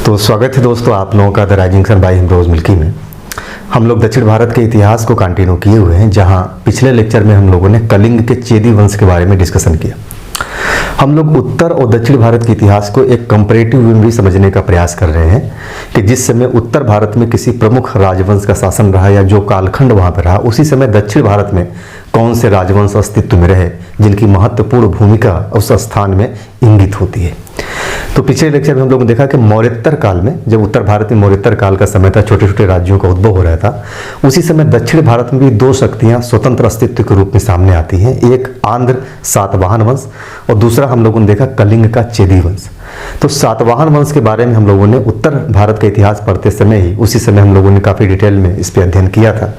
तो स्वागत है दोस्तों आप लोगों का द राइजिंग सन बाय हिमरोज मिल्की में। हम लोग दक्षिण भारत के इतिहास को कंटिन्यू किए हुए हैं, जहां पिछले लेक्चर में हम लोगों ने कलिंग के चेदी वंश के बारे में डिस्कशन किया। हम लोग उत्तर और दक्षिण भारत के इतिहास को एक कंपैरेटिव वे में भी समझने का प्रयास कर रहे हैं कि जिस समय उत्तर भारत में किसी प्रमुख राजवंश का शासन रहा या जो कालखंड वहां पर रहा, उसी समय दक्षिण भारत में कौन से राजवंश अस्तित्व में रहे जिनकी महत्वपूर्ण भूमिका उस स्थान में इंगित होती है। तो पिछले लेक्चर में हम लोगों ने देखा कि मौर्योत्तर काल में, जब उत्तर भारत में मौर्योत्तर काल का समय था, छोटे छोटे राज्यों का उद्भव हो रहा था, उसी समय दक्षिण भारत में भी दो शक्तियां स्वतंत्र अस्तित्व के रूप में सामने आती हैं। एक आंध्र सातवाहन वंश और दूसरा हम लोगों ने देखा कलिंग का चेदी वंश। तो सातवाहन वंश के बारे में हम लोगों ने उत्तर भारत का इतिहास पढ़ते समय ही उसी समय हम लोगों ने काफ़ी डिटेल में इस पर अध्ययन किया था।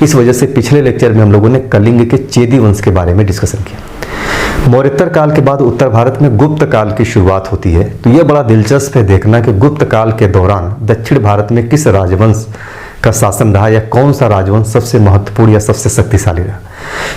इस वजह से पिछले लेक्चर में हम लोगों ने कलिंग के चेदी वंश के बारे में डिस्कशन किया। मौर्योत्तर काल के बाद उत्तर भारत में गुप्त काल की शुरुआत होती है। तो यह बड़ा दिलचस्प है देखना कि गुप्त काल के दौरान दक्षिण भारत में किस राजवंश का शासन रहा या कौन सा राजवंश सबसे महत्वपूर्ण या सबसे शक्तिशाली रहा।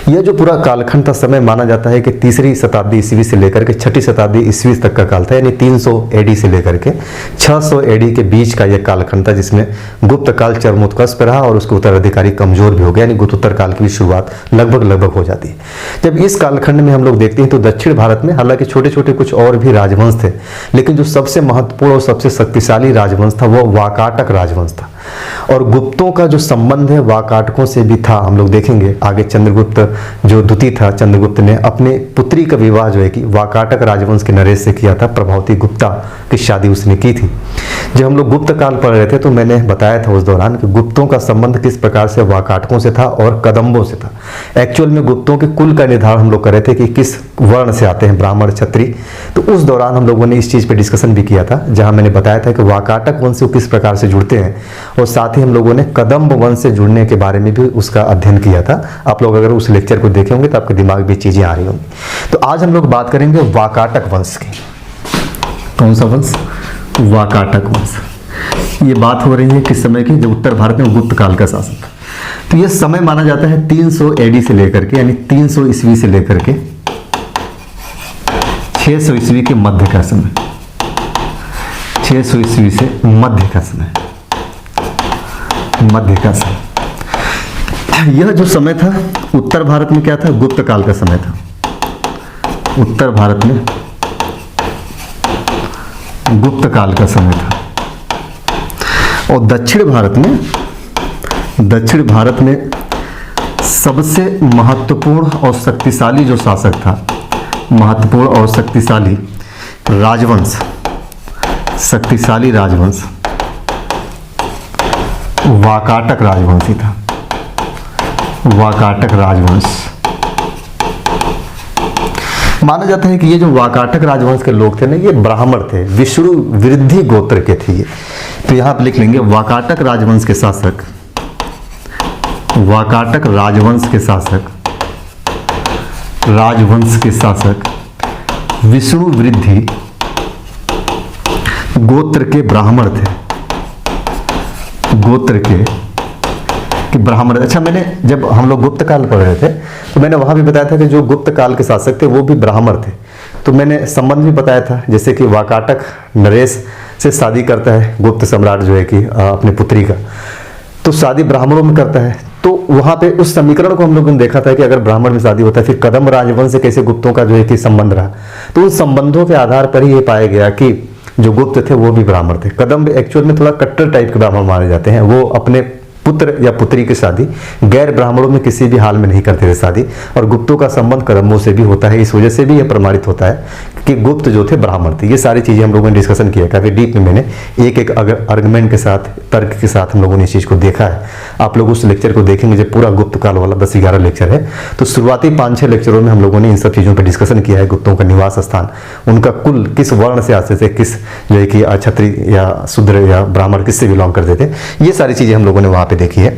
यह जो पूरा कालखंड था, समय माना जाता है कि 3री शताब्दी ईस्वी से लेकर के 6ठी शताब्दी ईस्वी तक का काल था, यानी 300 एडी से लेकर के 600 एडी के बीच का यह कालखंड था, जिसमें गुप्त काल चरमोत्कर्ष पर रहा और उसके उत्तराधिकारी कमजोर भी हो गया, यानी गुप्तोत्तर काल की भी शुरुआत लगभग हो जाती है। जब इस कालखंड में हम लोग देखते हैं तो दक्षिण भारत में हालांकि छोटे छोटे कुछ और भी राजवंश थे, लेकिन जो सबसे महत्वपूर्ण और सबसे शक्तिशाली राजवंश था वह वाकाटक राजवंश था। और गुप्तों का जो संबंध है वाकाटकों से भी था। हम लोग देखेंगे आगे चंद्रगुप्त जो द्वितीय था, चंद्रगुप्त ने अपने पुत्री का विवाह जो है कि वाकाटक राजवंश के नरेश से किया था। प्रभावती गुप्ता की शादी उसने की थी। जब हम लोग गुप्त काल पढ़ रहे थे तो मैंने बताया था उस दौरान कि गुप्तों का संबंध किस प्रकार से वाकाटकों से था और कदम्बों से था। एक्चुअल में गुप्तों के कुल का निर्धारण हम लोग कर रहे थे कि किस वर्ण से आते हैं, ब्राह्मण क्षत्रिय। तो उस दौरान हम लोगों ने इस चीज़ पर डिस्कशन भी किया था, जहाँ मैंने बताया था कि वाकाटक वंश से किस प्रकार से जुड़ते हैं और साथ ही हम लोगों ने कदम्ब वंश से जुड़ने के बारे में भी उसका अध्ययन किया था। आप लोग अगर उस लेक्चर को देखे होंगे तो आपके दिमाग में चीजें आ रही होंगी। तो आज हम लोग बात करेंगे वाकाटक वंश की। कौन सा वंश? वाकाटक वंश। ये बात हो रही है किस समय की? जब उत्तर भारत में गुप्त काल का शासन था। तो यह समय माना जाता है 300 एडी से लेकर के, यानी 300 ईस्वी से लेकर के 600 ईस्वी के मध्य का समय। 600 ईस्वी से मध्य का समय, मध्य का समय। यह जो समय था उत्तर भारत में क्या था? गुप्त काल का समय था। उत्तर भारत में गुप्त काल का समय था। और दक्षिण भारत में सबसे महत्वपूर्ण और शक्तिशाली जो शासक था, महत्वपूर्ण और शक्तिशाली राजवंश, शक्तिशाली राजवंश वाकाटक राजवंश ही था। वाकाटक राजवंश माना जाता है कि ये जो वाकाटक राजवंश के लोग थे ना, ये ब्राह्मण थे, विष्णु वृद्धि गोत्र के थे ये। तो यहां पर लिख लेंगे वाकाटक राजवंश के शासक, वाकाटक राजवंश के शासक, राजवंश के शासक विष्णु वृद्धि गोत्र के ब्राह्मण थे, गोत्र के ब्राह्मण। अच्छा, मैंने जब हम लोग गुप्त काल पढ़ रहे थे तो मैंने वहां भी बताया था कि जो गुप्त काल के शासक थे वो भी ब्राह्मण थे। तो मैंने संबंध भी बताया था, जैसे कि वाकाटक नरेश से शादी करता है गुप्त सम्राट जो है कि अपनी पुत्री का, तो शादी ब्राह्मणों में करता है। तो वहां पे उस समीकरण को हम लोगों ने देखा था कि अगर ब्राह्मण में शादी होता है फिर कदम्ब राजवंश से कैसे गुप्तों का जो है कि संबंध रहा। तो उन संबंधों के आधार पर ही ये पाया गया कि जो गुप्त थे वो भी ब्राह्मण थे। कदम्ब एक्चुअल में थोड़ा कट्टर टाइप के ब्राह्मण माने जाते हैं। वो अपने पुत्र या पुत्री की शादी गैर ब्राह्मणों में किसी भी हाल में नहीं करते थे शादी, और गुप्तों का संबंध कदम्बों से भी होता है। इस वजह से भी यह प्रमाणित होता है कि गुप्त जो थे ब्राह्मण थे। ये सारी चीजें हम लोगों ने डिस्कशन किया, काफी डीप में मैंने एक एक आर्गुमेंट के साथ, तर्क के साथ हम लोगों ने इस चीज को देखा है। आप लोग उस लेक्चर को देखेंगे जो पूरा गुप्त काल वाला 10-11 लेक्चर है। तो शुरुआती 5-6 लेक्चरों में हम लोगों ने इन सब चीजों पर डिस्कशन किया है। गुप्तों का निवास स्थान, उनका कुल किस वर्ण से आते थे, किस जो है कि क्षत्रिय या शूद्र या ब्राह्मण किससे बिलोंग करते थे, ये सारी चीजें हम लोगों ने वहां पे देखी है।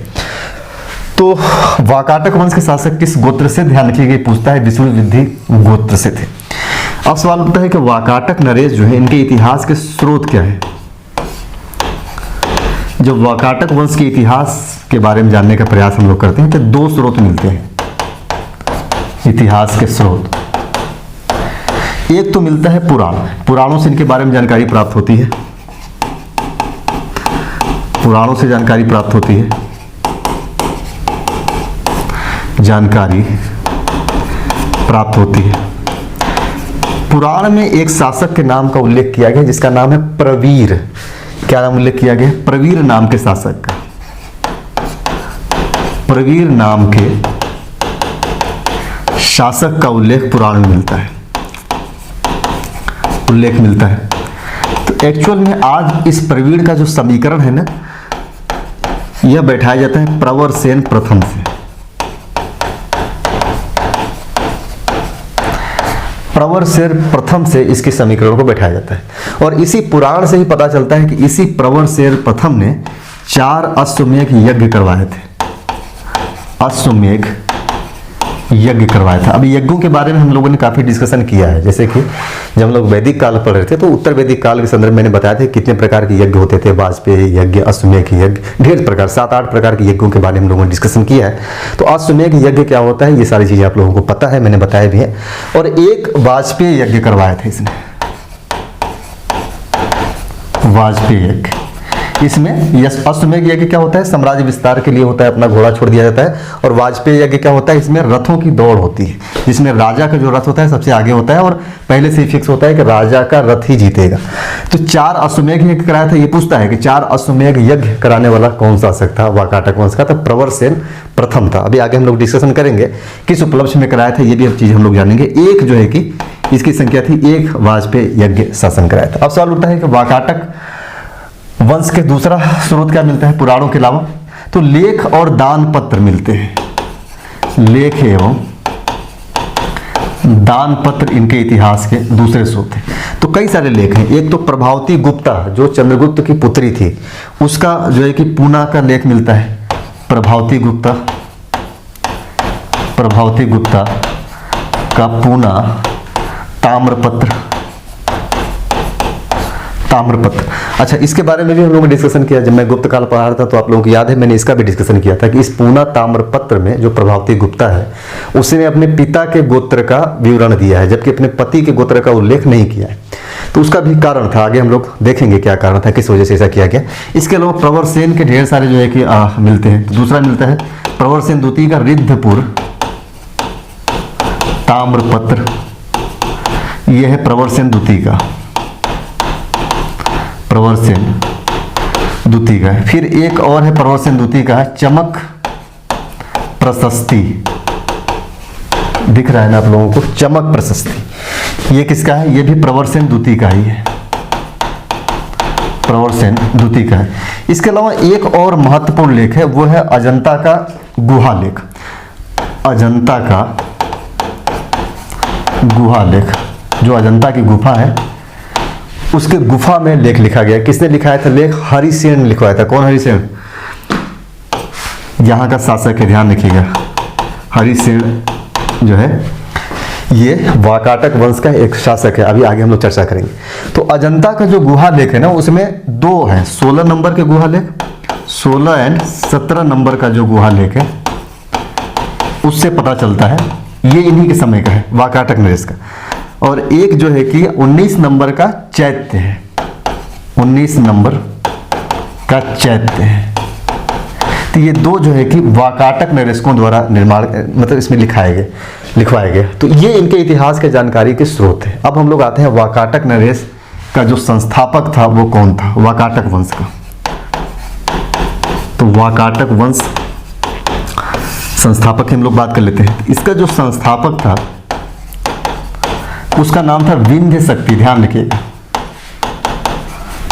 तो वाकाटक वंश के शासक किस गोत्र से? ध्यान रखिएगा, पूछता है विष्णु वृद्धि गोत्र से थे। अब सवाल उठता है कि वाकाटक नरेश जो है इनके इतिहास के स्रोत क्या है? जब वाकाटक वंश के इतिहास के बारे में जानने का प्रयास हम लोग करते हैं तो 2 स्रोत मिलते हैं इतिहास के स्रोत। एक तो मिलता है पुराण, पुराणों से इनके बारे में जानकारी प्राप्त होती है। पुराणों से जानकारी प्राप्त होती है, जानकारी प्राप्त होती है। पुराण में एक शासक के नाम का उल्लेख किया गया जिसका नाम है प्रवीर। क्या नाम उल्लेख किया गया? प्रवीर नाम के शासक का, प्रवीर नाम के शासक का उल्लेख पुराण में मिलता है, उल्लेख मिलता है। तो एक्चुअल में आज इस प्रवीण का जो समीकरण है ना, यह बैठाया जाता है प्रवरसेन प्रथम से। प्रवरसेन प्रथम से इसके समीकरण को बैठाया जाता है और इसी पुराण से ही पता चलता है कि इसी प्रवरसेन प्रथम ने 4 अश्वमेध यज्ञ करवाए थे, अश्वमेध यज्ञ करवाया था। अभी यज्ञों के बारे में हम लोगों ने काफी डिस्कशन किया है, जैसे कि जब हम लोग वैदिक काल पढ़ रहे थे तो उत्तर वैदिक काल के संदर्भ में मैंने बताया था कितने प्रकार के यज्ञ होते थे, वाजपेयी यज्ञ, अश्वमेध यज्ञ, ढेर प्रकार 7-8 प्रकार के यज्ञों के बारे में हम लोगों ने डिस्कशन किया है। तो अश्वमेध यज्ञ क्या होता है ये सारी चीजें आप लोगों को पता है, मैंने बताया भी है। और एक वाजपेयी यज्ञ करवाया था इसने, वाजपेयी यज्ञ। इसमें अश्वमेध यज्ञ क्या होता है? साम्राज्य विस्तार के लिए होता है, अपना घोड़ा छोड़ दिया जाता है। और वाजपेयी यज्ञ क्या होता है? इसमें रथों की दौड़ होती है, जिसमें राजा का जो रथ होता है सबसे आगे होता है और पहले से ही फिक्स होता है कि राजा का रथ ही जीतेगा। तो 4 अश्वमेध यज्ञ कराया था। ये पूछता है कि 4 अश्वमेध यज्ञ कराने वाला कौन सा शासक था? वाकाटक वंश का। तो प्रवरसेन प्रथम था। अभी आगे हम लोग डिस्कशन करेंगे किस उपलक्ष्य में कराया था, ये भी अब चीज हम लोग जानेंगे। एक जो है कि इसकी संख्या थी, एक वाजपेयी यज्ञ शासन कराया था। अब सवाल उठता है कि वाकाटक वंश के दूसरा स्रोत क्या मिलता है पुराणों के अलावा? तो लेख और दान पत्र मिलते हैं। लेख एवं दान पत्र इनके इतिहास के दूसरे स्रोत हैं। तो कई सारे लेख हैं। एक तो प्रभावती गुप्ता जो चंद्रगुप्त की पुत्री थी, उसका जो है कि पूना का लेख मिलता है। प्रभावती गुप्ता, प्रभावती गुप्ता का पूना ताम्रपत्र, ताम्रपत्र। अच्छा, इसके बारे में भी हम लोगों ने डिस्कशन किया। जब मैं गुप्त काल पढ़ा रहा था तो आप लोगों को याद है मैंने इसका भी डिस्कशन किया था कि इस पूना ताम्रपत्र में जो प्रभावती गुप्ता है उसने अपने पिता के गोत्र का विवरण दिया है, जबकि अपने पति के गोत्र का उल्लेख नहीं किया है। तो उसका भी कारण था, आगे हम लोग देखेंगे क्या कारण था, किस वजह से ऐसा किया गया। इसके अलावा प्रवरसेन के ढेर सारे जो है कि मिलते हैं। तो दूसरा मिलता है प्रवरसेन द्वितीय का रिद्धपुर ताम्रपत्र, यह है प्रवरसेन द्वितीय का, प्रवरसेन द्वितीय का है। फिर एक और है प्रवरसेन द्वितीय का है चमक प्रशस्ति, दिख रहा है ना आप लोगों को, चमक प्रशस्ति। ये किसका है? ये भी प्रवरसेन द्वितीय का ही है, प्रवरसेन द्वितीय का है। इसके अलावा एक और महत्वपूर्ण लेख है, वो है अजंता का गुहा लेख। अजंता का गुहा लेख, जो अजंता की गुफा है उसके गुफा में लेख लिखा गया। किसने लिखाया था लेख? हरिसेन ने लिखवाया था। कौन हरिसेन? यहाँ का शासक है, ध्यान रखिएगा। हरिसेन जो है ये वाकाटक वंश का एक शासक है। अभी आगे हम लोग चर्चा करेंगे। तो अजंता का जो गुहा लेख है ना उसमें 2 है, 16 नंबर के गुहा लेख, 16 एंड 17 नंबर का जो गुहा लेख है उससे पता चलता है ये इन्हीं के समय का है, वाकाटक नरेश का। और एक जो है कि 19 नंबर का चैत्य है, 19 नंबर का चैत्य है। तो ये 2 जो है कि वाकाटक नरेशकों द्वारा निर्माण मतलब इसमें लिखवाए गए। तो ये इनके इतिहास के जानकारी के स्रोत है। अब हम लोग आते हैं वाकाटक नरेश का जो संस्थापक था वो कौन था? वाकाटक वंश का। तो वाकाटक वंश संस्थापक की हम लोग बात कर लेते हैं। इसका जो संस्थापक था उसका नाम था विंध्य शक्ति, ध्यान रखिएगा,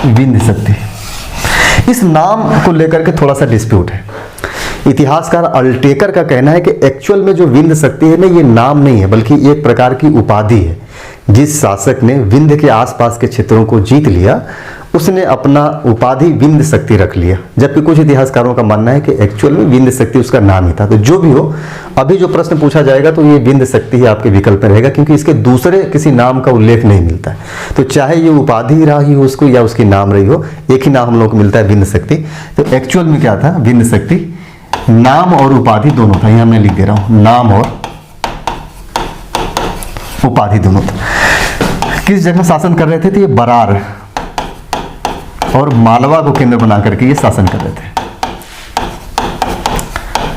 विंध्य शक्ति। इस नाम को लेकर के थोड़ा सा डिस्प्यूट है। इतिहासकार अल्टेकर का कहना है कि एक्चुअल में जो विंध्य शक्ति है ना ये नाम नहीं है बल्कि एक प्रकार की उपाधि है। जिस शासक ने विंध्य के आसपास के क्षेत्रों को जीत लिया उसने अपना उपाधि विंध्य शक्ति रख लिया, जबकि कुछ इतिहासकारों का मानना है कि एक्चुअल में विंध्य शक्ति उसका नाम ही था। तो जो भी हो, अभी जो प्रश्न पूछा जाएगा तो ये विंध्य शक्ति ही आपके विकल्प में रहेगा, क्योंकि इसके दूसरे किसी नाम का उल्लेख नहीं मिलता है। तो चाहे ये उपाधि रही हो उसको या उसकी नाम रही हो, एक ही नाम हम लोग को मिलता है, विंध्य शक्ति। तो एक्चुअल में क्या था? विंध्य शक्ति नाम और उपाधि दोनों था। यहां मैं लिख दे रहा हूं, नाम और उपाधि दोनों था। किस जगह शासन कर रहे थे? तो ये बरार, और मालवा को केंद्र बना करके ये शासन कर रहे थे।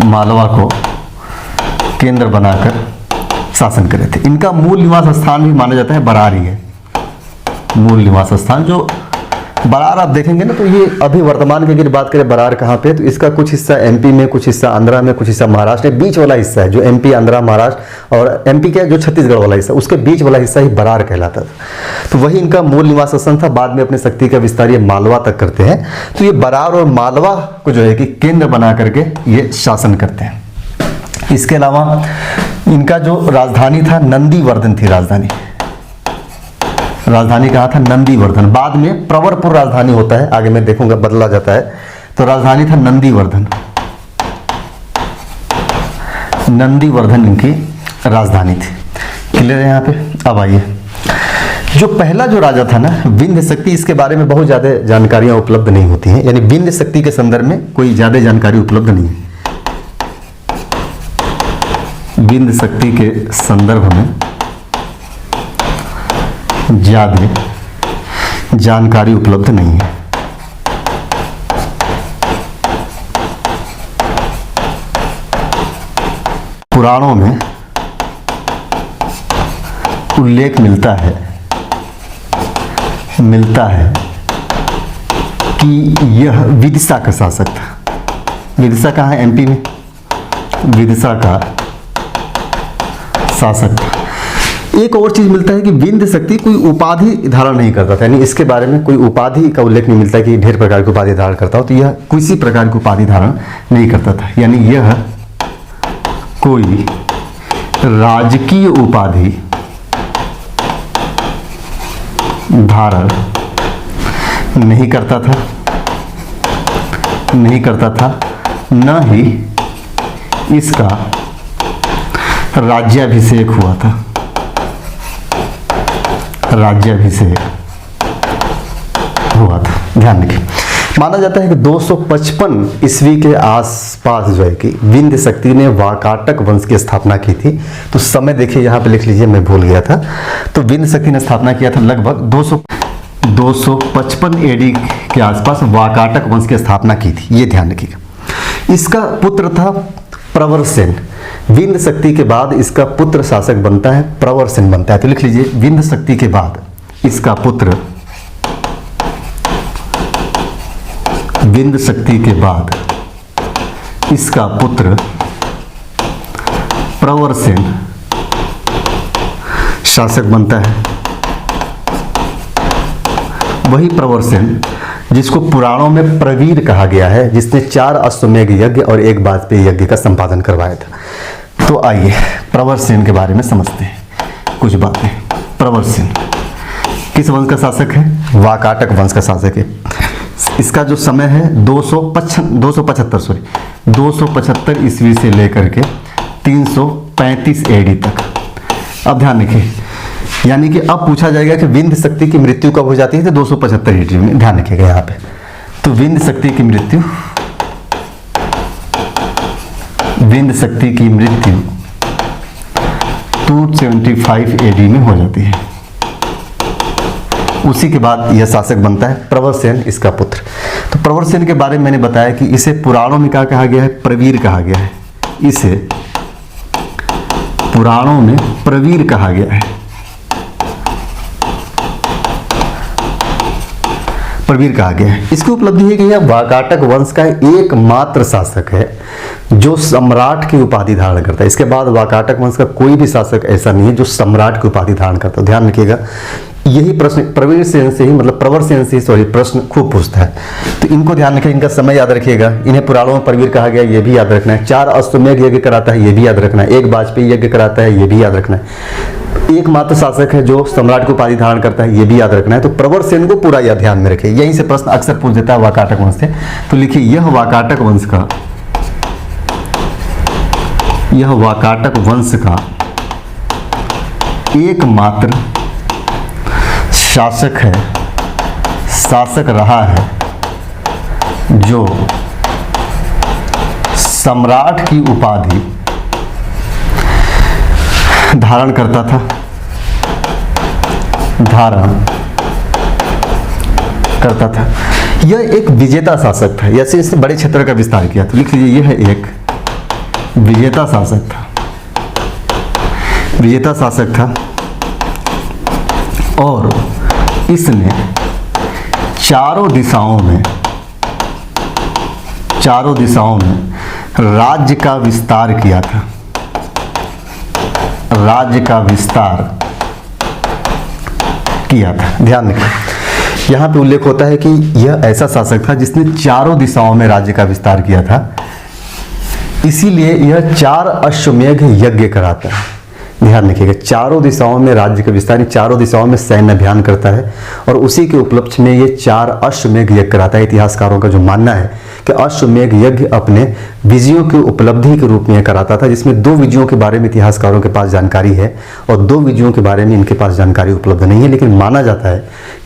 मालवा को केंद्र बनाकर शासन कर रहे थे। इनका मूल निवास स्थान भी माना जाता है बरार ही है। मूल निवास स्थान जो बरार आप देखेंगे ना, तो ये अभी वर्तमान की अगर बात करें बरार कहाँ पे, तो इसका कुछ हिस्सा एमपी में, कुछ हिस्सा आंध्रा में, कुछ हिस्सा महाराष्ट्र में, बीच वाला हिस्सा है जो एमपी, आंध्रा, महाराष्ट्र और एमपी का जो छत्तीसगढ़ वाला हिस्सा, उसके बीच वाला हिस्सा ही बरार कहलाता था। तो वही इनका मूल निवास स्थान था। बाद में अपने शक्ति का विस्तार ये मालवा तक करते हैं। तो ये बरार और मालवा को जो है कि केंद्र बना करके ये शासन करते हैं। इसके अलावा इनका जो राजधानी था नंदीवर्धन थी। राजधानी कहाँ था? नंदीवर्धन। बाद में प्रवरपुर राजधानी होता है, आगे मैं देखूंगा बदला जाता है। तो राजधानी था नंदीवर्धन। नंदीवर्धन इनकी राजधानी थी। क्लियर है यहाँ पे? अब आइए, जो पहला जो राजा था ना विंध्य शक्ति, इसके बारे में बहुत ज़्यादा जानकारियाँ उपलब्ध नहीं होती हैं, यानी विंध्य शक्ति के संदर्भ में कोई ज़्यादा जानकारी उपलब्ध नहीं है। विंध्य शक्ति के संदर्भ में ज़्यादा जानकारी उपलब्ध नहीं है। पुराणों में उल्लेख मिलता है कि यह विदिशा का शासक था। विदिशा कहाँ है? एमपी में। विदिशा का शासक था। एक और चीज मिलता है कि विंध्य शक्ति कोई उपाधि धारण नहीं करता था, यानी इसके बारे में कोई उपाधि का उल्लेख नहीं मिलता कि ढेर प्रकार की उपाधि धारण करता हो। तो यह किसी प्रकार की उपाधि धारण नहीं करता था, यानी यह कोई राजकीय उपाधि धारण नहीं करता था, न ही इसका राज्याभिषेक हुआ था। राज्याभिषेक हुआ था, ध्यान रखिए। माना जाता है कि 255 ईस्वी के आसपास जो है कि विंध्य शक्ति ने वाकाटक वंश की स्थापना की थी। तो समय देखिए यहाँ पे लिख लीजिए, मैं भूल गया था। तो विंध्य शक्ति ने स्थापना किया था लगभग 255 एडी के आसपास वाकाटक वंश की स्थापना की थी, ये ध्यान रखिएगा। इसका पुत्र था प्रवरसेन। विंध्य शक्ति के बाद इसका पुत्र शासक बनता है प्रवरसेन बनता है। तो लिख लीजिए, विंध्य शक्ति के बाद इसका पुत्र, विंध्य शक्ति के बाद इसका पुत्र प्रवरसेन शासक बनता है। वही प्रवरसेन जिसको पुराणों में प्रवीर कहा गया है, जिसने 4 अश्वमेध यज्ञ और 1 वाजपेयी यज्ञ का संपादन करवाया था। तो आइए प्रवरसेन के बारे में समझते हैं कुछ बातें। प्रवरसेन किस वंश का शासक है? वाकाटक वंश का शासक है। इसका जो समय है 275 ईस्वी से लेकर के 335 एडी तक। अब ध्यान रखिए, यानी कि अब पूछा जाएगा कि विंध्य शक्ति की मृत्यु कब हो जाती है? तो 275 ईस्वी में। ध्यान रखिएगा यहाँ पे। तो विंध्य शक्ति की मृत्यु 275 एडी में हो जाती है। उसी के बाद यह शासक बनता है प्रवरसेन, इसका पुत्र। तो प्रवरसेन के बारे में मैंने बताया कि इसे पुराणों में क्या कहा गया है? प्रवीर कहा गया है। इसे पुराणों में प्रवीर कहा गया है। प्रवीर कहा गया है। इसकी उपलब्धि है कि यह वाकाटक वंश का एकमात्र शासक है जो सम्राट की उपाधि धारण करता है। इसके बाद वाकाटक वंश का कोई भी शासक ऐसा नहीं है जो सम्राट की उपाधि धारण करता है। ध्यान रखिएगा, यही प्रश्न प्रवरसेन से ही प्रश्न खूब पूछता है। तो इनको ध्यान रखिए, इनका समय याद रखिएगा। इन्हें पुराणों में प्रवीर कहा गया, ये भी याद रखना है। 4 अश्वमेध यज्ञ कराता है, ये भी याद रखना है। 1 वाजपेयी यज्ञ कराता है, ये भी याद रखना है। एकमात्र शासक है जो सम्राट की उपाधि धारण करता है, ये भी याद रखना है। तो प्रवरसेन को पूरा याद ध्यान में रखिए। यहीं से प्रश्न अक्सर पूछ देता है वाकाटक वंश से। तो लिखिए, यह वाकाटक वंश का एकमात्र शासक रहा है जो सम्राट की उपाधि धारण करता था। यह एक विजेता शासक था, जैसे इसने बड़े क्षेत्र का विस्तार किया। तो लिख लीजिए, यह एक विजेता शासक था, विजेता शासक था और इसने चारों दिशाओं में राज्य का विस्तार किया था, राज्य का विस्तार किया था। ध्यान रखिए, यहाँ पे उल्लेख होता है कि यह ऐसा शासक था जिसने चारों दिशाओं में राज्य का विस्तार किया था, इसीलिए यह 4 अश्वमेध यज्ञ कराता है। ध्यान रखिएगा, चारों दिशाओं में राज्य का विस्तार, चारों दिशाओं में सैन्य अभियान करता है और उसी के उपलक्ष्य में ये 4 अश्वमेध यज्ञ कराता है। इतिहासकारों का जो मानना है कि अश्वमेध यज्ञ अपने विजयों की उपलब्धि के रूप में कराता था, जिसमें 2 विजयों के बारे में इतिहासकारों के पास जानकारी है और 2 विजयों के बारे में इनके पास जानकारी उपलब्ध नहीं है, लेकिन माना जाता है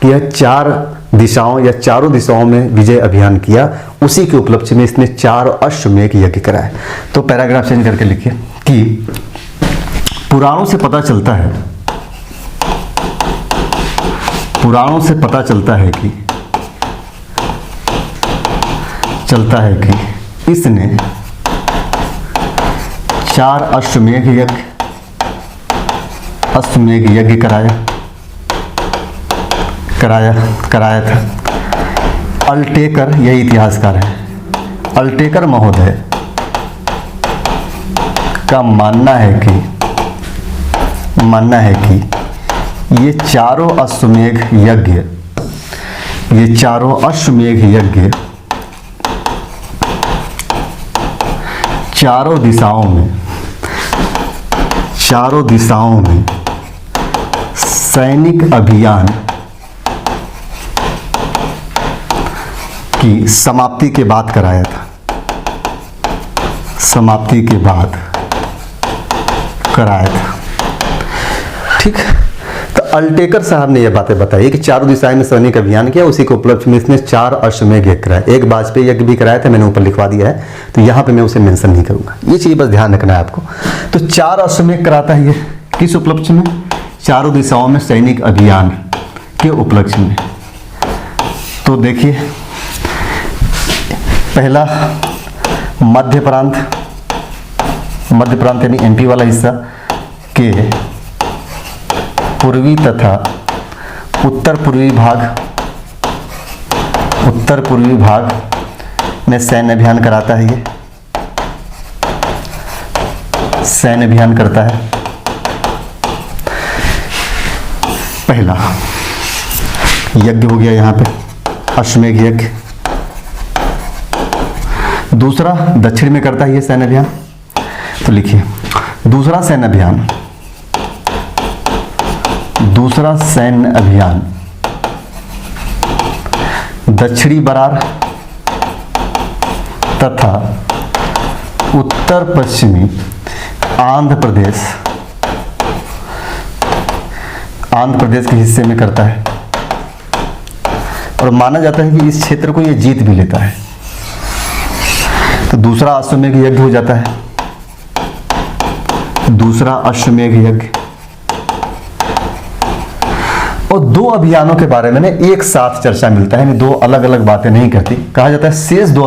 कि यह 4 दिशाओं या चारों दिशाओं में विजय अभियान किया, उसी के उपलक्ष्य में इसने 4 अश्वमेध यज्ञ कराए। तो पैराग्राफ चेंज करके लिखिए कि पुराणों से पता चलता है, पुराणों से पता चलता है कि इसने 4 अश्वमेध यज्ञ कराया था। अल्टेकर, यही इतिहासकार है, अल्टेकर महोदय का मानना है कि ये चारों अश्वमेध यज्ञ चारों दिशाओं में सैनिक अभियान की समाप्ति के बाद कराया था, ठीक। तो अल्टेकर साहब ने यह बातें बताई कि चारों दिशाएं में सैनिक अभियान किया, उसी के उपलक्ष्य में इसने 4 अश्वमेध यज्ञ कराया। एक वाजपेयी यज्ञ भी कराया था, मैंने ऊपर लिखवा दिया है, तो यहाँ पे मैं उसे मेंशन नहीं करूंगा, ये चीज बस ध्यान रखना है आपको। तो 4 अश्वमेध कराता है ये किस उपलक्ष्य में? चारों दिशाओं में सैनिक अभियान के उपलक्ष्य में। तो देखिए, पहला मध्य प्रांत यानी एमपी वाला हिस्सा के पूर्वी तथा उत्तर पूर्वी भाग में सैन्य अभियान कराता है। ये सैन्य अभियान करता है। पहला यज्ञ हो गया यहाँ पे, अश्वमेध यज्ञ। दूसरा दक्षिण में करता है ये सैन्य अभियान। तो लिखिए, दूसरा सैन्य अभियान दक्षिणी बरार तथा उत्तर पश्चिमी आंध्र प्रदेश के हिस्से में करता है और माना जाता है कि इस क्षेत्र को ये जीत भी लेता है। तो दूसरा अश्वमेध यज्ञ हो जाता है, दूसरा अश्वमेध यज्ञ। और 2 अभियानों के बारे में एक साथ चर्चा मिलता है, 2 अलग अलग बातें नहीं करती। कहा जाता है शेष 2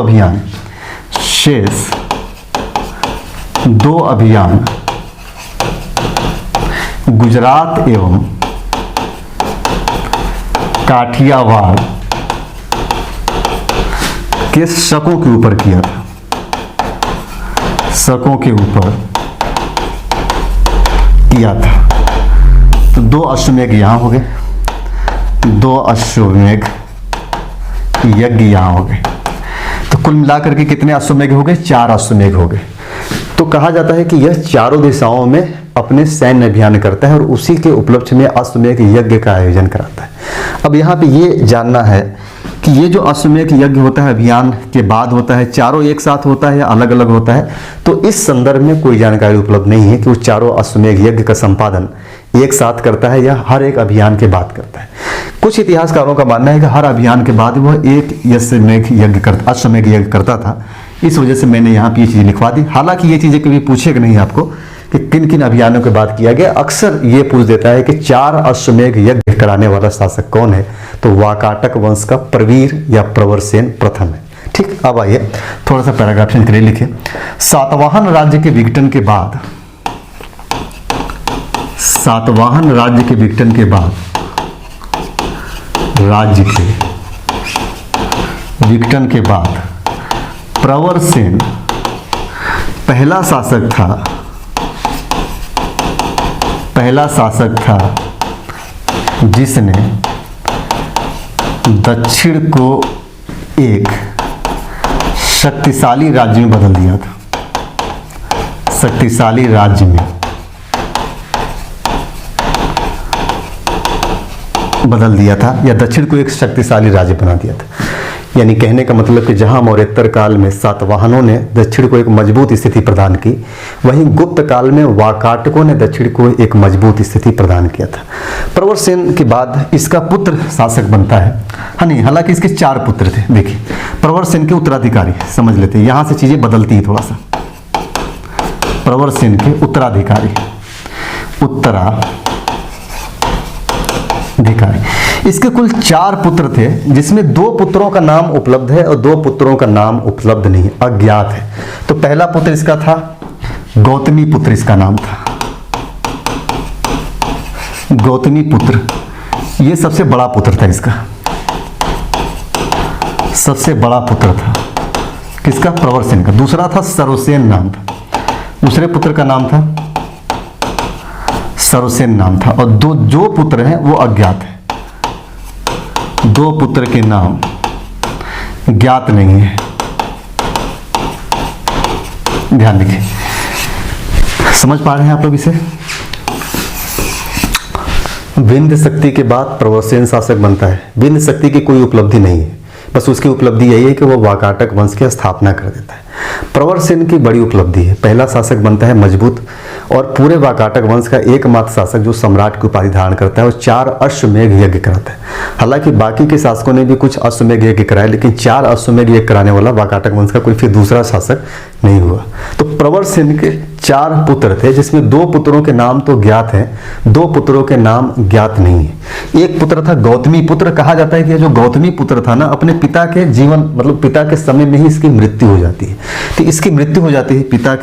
अभियान गुजरात एवं काठियावाड़ के शकों के ऊपर किया था, तो 2 अश्वमेध यहां हो गए, 2 अश्वमेध यज्ञ यहां हो गए। तो कुल मिलाकर के कितने अश्वमेध हो गए? 4 अश्वमेध हो गए। तो कहा जाता है कि यह चारों दिशाओं में अपने सैन्य अभियान करता है और उसी के उपलक्ष्य में अश्वमेध यज्ञ का आयोजन कराता है। अब यहाँ पे ये जानना है कि ये जो अश्वमेध यज्ञ होता है अभियान के बाद होता है, चारों एक साथ होता है या अलग अलग होता है? तो इस संदर्भ में कोई जानकारी उपलब्ध नहीं है कि वो चारों अश्वमेध यज्ञ का संपादन एक साथ करता है या हर एक अभियान के बाद करता है। कुछ इतिहासकारों का मानना है कि हर अभियान के बाद वह एक अश्वमेध यज्ञ करता था। इस वजह से मैंने यहाँ पे ये चीज़ लिखवा दी। हालांकि ये चीज़ें कभी पूछेगा नहीं आपको कि किन किन अभियानों के बाद किया गया। अक्सर ये पूछ देता है कि 4 अश्वमेध यज्ञ कराने वाला शासक कौन है, तो वाकाटक वंश का प्रवीर या प्रवरसेन प्रथम है। ठीक, अब आइए थोड़ा सा पैराग्राफ चेंज करिए, लिखिए सातवाहन राज्य के विघटन के बाद, सातवाहन राज्य के विघटन के बाद, राज्य के विघटन के बाद प्रवरसेन पहला शासक था, पहला शासक था जिसने दक्षिण को एक शक्तिशाली राज्य में बदल दिया था, शक्तिशाली राज्य में बदल दिया था, या दक्षिण को एक शक्तिशाली राज्य बना दिया था। यानी कहने का मतलब कि जहां मौर्योत्तर काल में सातवाहनों ने दक्षिण को एक मजबूत स्थिति प्रदान की, वहीं गुप्त काल में वाकाटकों ने दक्षिण को एक मजबूत स्थिति प्रदान किया था। प्रवरसेन के बाद इसका पुत्र शासक बनता है, हाँ नहीं, हालांकि इसके 4 पुत्र थे। देखिए प्रवरसेन के उत्तराधिकारी समझ लेते हैं, यहां से चीजें बदलती है थोड़ा सा। प्रवरसेन के उत्तराधिकारी, इसके कुल 4 पुत्र थे, जिसमें 2 पुत्रों का नाम उपलब्ध है और 2 पुत्रों का नाम उपलब्ध नहीं है, अज्ञात है। तो पहला पुत्र इसका था गौतमी पुत्र, इसका नाम था गौतमी पुत्र। ये सबसे बड़ा पुत्र था, इसका सबसे बड़ा पुत्र था किसका, प्रवरसेन का। दूसरा था सर्वसेन नाम था, दूसरे पुत्र का नाम था सर्वसेन नाम था। और जो पुत्र हैं वो अज्ञात है, 2 पुत्र के नाम ज्ञात नहीं है, ध्यान रखिए। समझ पा रहे हैं आप लोग इसे। विंध्य शक्ति के बाद प्रवरसेन शासक बनता है। विंध्य शक्ति की कोई उपलब्धि नहीं है, बस उसकी उपलब्धि यही है कि वो वाकाटक वंश की स्थापना कर देता है। प्रवरसेन की बड़ी उपलब्धि है, पहला शासक बनता है मजबूत और पूरे वाकाटक वंश का एकमात्र शासक जो सम्राट की उपाधि धारण करता है और 4 अश्वमेध यज्ञ कराता है। हालांकि बाकी के शासकों ने भी कुछ अश्वमेध यज्ञ कराए, लेकिन 4 अश्वमेध यज्ञ कराने वाला वाकाटक वंश का कोई फिर दूसरा शासक नहीं हुआ। तो प्रवरसेन के 4 पुत्र थे, जिसमें 2 पुत्रों के नाम तो ज्ञात हैं, 2 पुत्रों के नाम ज्ञात नहीं है। एक पुत्र था गौतमी पुत्र। कहा जाता है कि जो गौतमी पुत्र था ना, अपने पिता के जीवन मतलब पिता के समय में ही इसकी मृत्यु हो जाती है। तो इसकी मृत्यु हो जाती है, पिता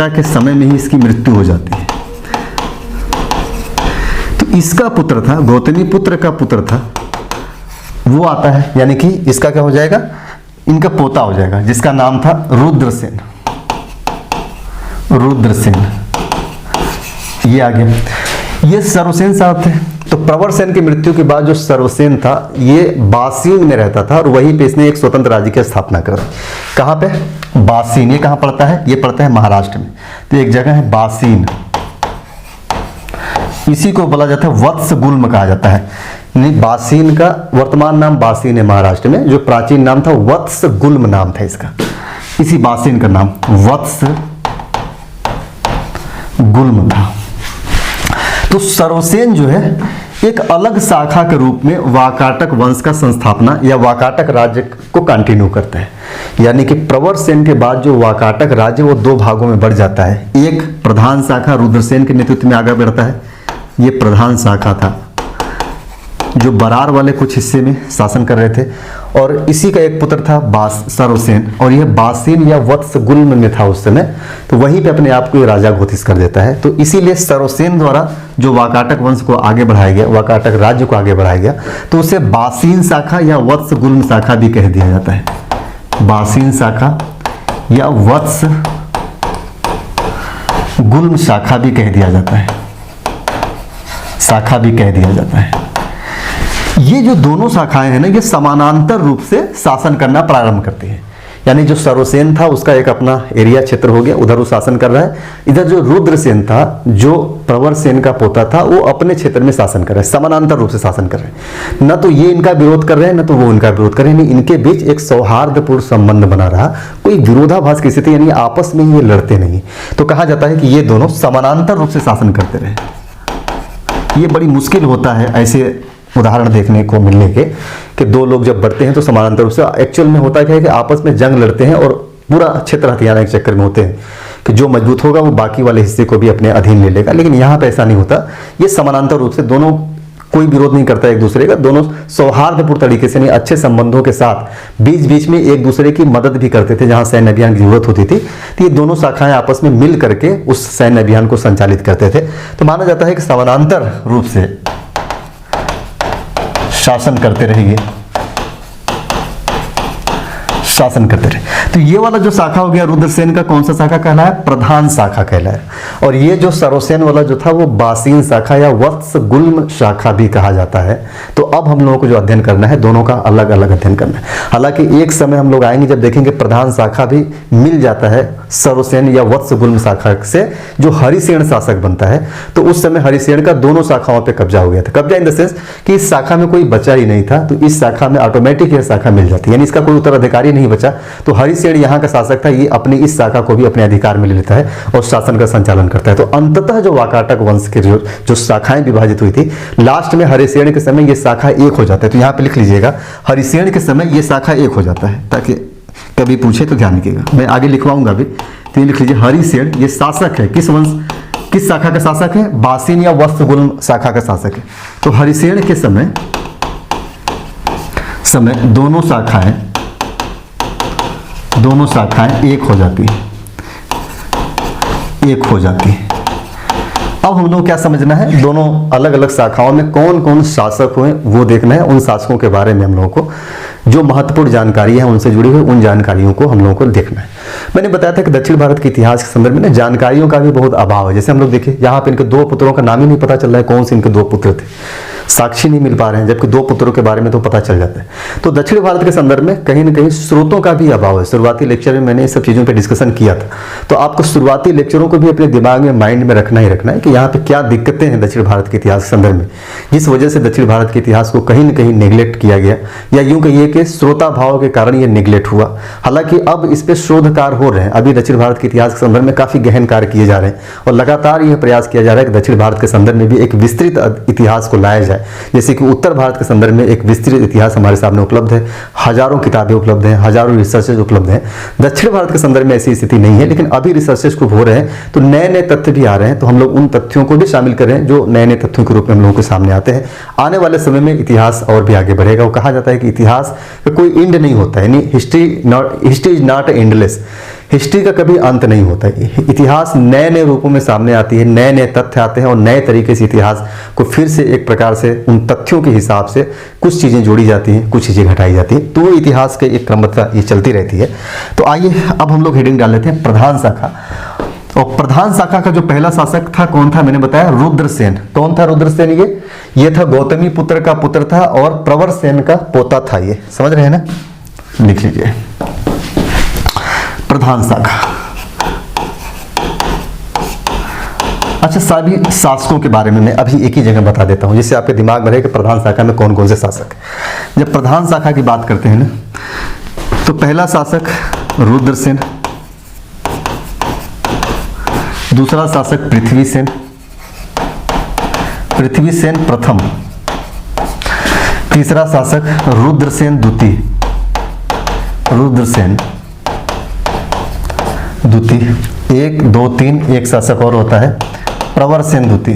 के समय में ही इसकी मृत्यु हो जाती है। तो इसका पुत्र था, गौतमी पुत्र का पुत्र था, वो आता है, यानी कि इसका क्या हो जाएगा, इनका पोता हो जाएगा, जिसका नाम था रुद्रसेन। रुद्रसेन ये आ गया। ये सर्वसेन साहब थे। तो प्रवरसेन की मृत्यु के बाद जो सर्वसेन था, ये बासीन में रहता था और वहीं पे इसने एक स्वतंत्र राज्य की स्थापना कर दी। कहाँ पे, बासीन। ये कहाँ पड़ता है, ये पड़ता है महाराष्ट्र में। तो एक जगह है बासीन, इसी को बोला जाता है वत्स गुल्म कहा जाता है। नहीं, बासीन का वर्तमान नाम बासीन है महाराष्ट्र में, जो प्राचीन नाम था वत्स गुल्म नाम था इसका। इसी बासीन का नाम वत्स गुल्म था। तो सर्वसेन जो है एक अलग शाखा के रूप में वाकाटक वंश का संस्थापना या वाकाटक राज्य को कंटिन्यू करता है। यानी कि प्रवरसेन के बाद जो वाकाटक राज्य वो 2 भागों में बढ़ जाता है। एक प्रधान शाखा रुद्रसेन के नेतृत्व में आगे बढ़ता है, ये प्रधान शाखा था जो बरार वाले कुछ हिस्से में शासन कर रहे थे, और इसी का एक पुत्र था सर्वसेन, और यह बासीन या वत्स गुल्म में था उस समय। तो वहीं पे अपने आप को ये राजा घोषित कर देता है। तो इसीलिए सर्वसेन द्वारा जो वाकाटक वंश को आगे बढ़ाया गया, वाकाटक राज्य को आगे बढ़ाया गया, तो उसे बासीन शाखा या वत्स गुल्म शाखा भी कह दिया जाता है। बासीन शाखा या वत्स गुल्म शाखा भी कह दिया जाता है, शाखा भी कह दिया जाता है। ये जो दोनों शाखाएं हैं ना, ये समानांतर रूप से शासन करना प्रारंभ करती हैं। यानी जो सर्वसेन था उसका एक अपना एरिया क्षेत्र हो गया, उधर वो शासन कर रहा है। इधर जो रुद्रसेन था, जो प्रवरसेन का पोता था, वो अपने क्षेत्र में शासन कर रहा है, समानांतर रूप से शासन कर रहे हैं। न तो ये इनका विरोध कर रहे हैं, न तो वो इनका विरोध कर रहे हैं। इनके बीच एक सौहार्दपूर्ण संबंध बना रहा, कोई विरोधाभास की स्थिति, यानी आपस में ये लड़ते नहीं। तो कहा जाता है कि ये दोनों समानांतर रूप से शासन करते रहे। ये बड़ी मुश्किल होता है ऐसे उदाहरण देखने को मिलने के कि 2 लोग जब बढ़ते हैं तो समानांतर रूप से। एक्चुअल में होता है कि आपस में जंग लड़ते हैं और पूरा क्षेत्र हथियाने के चक्कर में होते हैं, कि जो मजबूत होगा वो बाकी वाले हिस्से को भी अपने अधीन ले लेगा, लेकिन यहाँ पे ऐसा नहीं होता। ये समानांतर रूप से दोनों, कोई विरोध नहीं करता एक दूसरे का, दोनों सौहार्दपूर्ण तरीके से, नहीं अच्छे संबंधों के साथ बीच बीच में एक दूसरे की मदद भी करते थे जहां सैन्य अभियान की जरूरत होती थी। तो ये दोनों शाखाएं आपस में मिल करके उस सैन्य अभियान को संचालित करते थे। तो माना जाता है कि समानांतर रूप से शासन करते रहेंगे, शासन करते रहे। तो ये वाला जो शाखा हो गया रुद्रसेन का, कौन सा शाखा कहलाया? प्रधान शाखा कहलाया। और ये जो सरोसेन वाला जो था वो बासीन शाखा या वत्स गुल्म शाखा भी कहा जाता है। तो अब हम लोगों को जो अध्ययन करना है, दोनों का अलग अलग अध्ययन करना है। हालांकि एक समय हम लोग आएंगे जब देखेंगे प्रधान शाखा भी मिल जाता है सरोसेन या वत्स गुल्म शाखा से, जो हरिसेन शासक बनता है। तो उस समय हरिसेन का दोनों शाखाओं पर कब्जा हो गया था। कब्जा इन द सेंस कि इस शाखा में कोई बचा ही नहीं था, तो इस शाखा में ऑटोमेटिक यह शाखा मिल जाती है, यानी इसका कोई उत्तराधिकारी नहीं बचा। तो हरिसेन यहाँ का शासक था, ये अपनी इस शाखा को भी अपने अधिकार में ले लेता है और शासन का संचालन करता है। तो अंततः जो वाकाटक वंश के जो शाखाएं विभाजित हुई थी, लास्ट में हरिसेन के समय ये शाखा एक हो जाता है। तो यहाँ पे लिख लीजिएगा, हरिसेन के समय ये शाखा एक हो जाता है, ताकि कभी पूछे तो ध्यान रखिएगा, मैं आगे लिखवाऊंगा भी। तो ये लिख लीजिए, हरिसेन ये शासक है, किस वंश, किस शाखा का शासक है? बासीन या वत्सगुल्म शाखा का शासक है। तो हरिसेन के समय दोनों शाखाएं एक हो जाती है, एक हो जाती है। अब हम लोग क्या समझना है, दोनों अलग अलग शाखाओं में कौन कौन शासक हुए वो देखना है। उन शासकों के बारे में हम लोगों को जो महत्वपूर्ण जानकारी है, उनसे जुड़ी हुई उन जानकारियों को हम लोगों को देखना है। मैंने बताया था कि दक्षिण भारत के इतिहास के संदर्भ में ना जानकारियों का भी बहुत अभाव है। जैसे हम लोग देखिए, यहाँ पे इनके दो पुत्रों का नाम ही नहीं पता चल रहा है, कौन से इनके दो पुत्र थे, साक्षी नहीं मिल पा रहे हैं, जबकि दो पुत्रों के बारे में तो पता चल जाता है। तो दक्षिण भारत के संदर्भ में कहीं ना कहीं स्रोतों का भी अभाव है। शुरुआती लेक्चर में मैंने इस सब चीज़ों पर डिस्कशन किया था। तो आपको शुरुआती लेक्चरों को भी अपने दिमाग में, माइंड में रखना ही रखना है कि यहाँ पे क्या दिक्कतें हैं दक्षिण भारत के इतिहास के संदर्भ में, जिस वजह से दक्षिण भारत के इतिहास को कहीं ना कहीं नेग्लेक्ट किया गया, या यूं कहिए कि श्रोता भाव के कारण ये नेग्लेक्ट हुआ। हालांकि अब इस पे शोध कार्य हो रहे हैं, अभी दक्षिण भारत के इतिहास के संदर्भ में काफी गहन कार्य किए जा रहे हैं और लगातार यह प्रयास किया जा रहा है कि दक्षिण भारत के संदर्भ में भी एक विस्तृत इतिहास को लाया जाए। जैसे कि उत्तर भारत के संदर्भ में एक विस्तृत इतिहास हमारे सामने उपलब्ध है, हजारों किताबें उपलब्ध हैं, हजारों रिसर्चेज उपलब्ध हैं। दक्षिण भारत के संदर्भ में ऐसी स्थिति नहीं है, लेकिन अभी रिसर्चेज खूब हो रहे हैं, तो नए नए तथ्य भी आ रहे हैं। तो हम लोग उन तथ्यों को भी शामिल कर रहे हैं जो नए नए तथ्यों के रूप में हम लोगों के सामने आते हैं। आने वाले समय में इतिहास और भी आगे बढ़ेगा। वो कहा जाता है कि इतिहास का कोई एंड नहीं होता है, यानी history is not endless. History का कभी अंत नहीं होता है। इतिहास नए नए रूपों में सामने आती है, नए नए तथ्य आते हैं और नए तरीके से इतिहास को फिर से एक प्रकार से उन तथ्यों के हिसाब से कुछ चीजें जोड़ी जाती हैं, कुछ चीजें घटाई जाती हैं। तो वो इतिहास के एक क्रमबद्धता ये चलती रहती है। तो आइए अब हम लोग हेडिंग डाल लेते हैं प्रधान शाखा। और प्रधान शाखा का जो पहला शासक था कौन था? मैंने बताया रुद्रसेन। कौन था रुद्रसेन? ये था गौतमी पुत्र का पुत्र था और प्रवरसेन का पोता था। ये समझ रहे हैं ना, लिख लीजिए प्रधान शाखा। अच्छा, सभी शासकों के बारे में मैं अभी एक ही जगह बता देता हूं, जिससे आपके दिमाग में रहे कि प्रधान शाखा में कौन कौन से शासक। जब प्रधान शाखा की बात करते हैं ना, तो पहला शासक रुद्रसेन, दूसरा शासक पृथ्वीसेन, पृथ्वीसेन प्रथम, तीसरा शासक रुद्रसेन द्वितीय, रुद्रसेन द्वितीय, 1 2 3 एक शासक और होता है प्रवरसेन द्वितीय,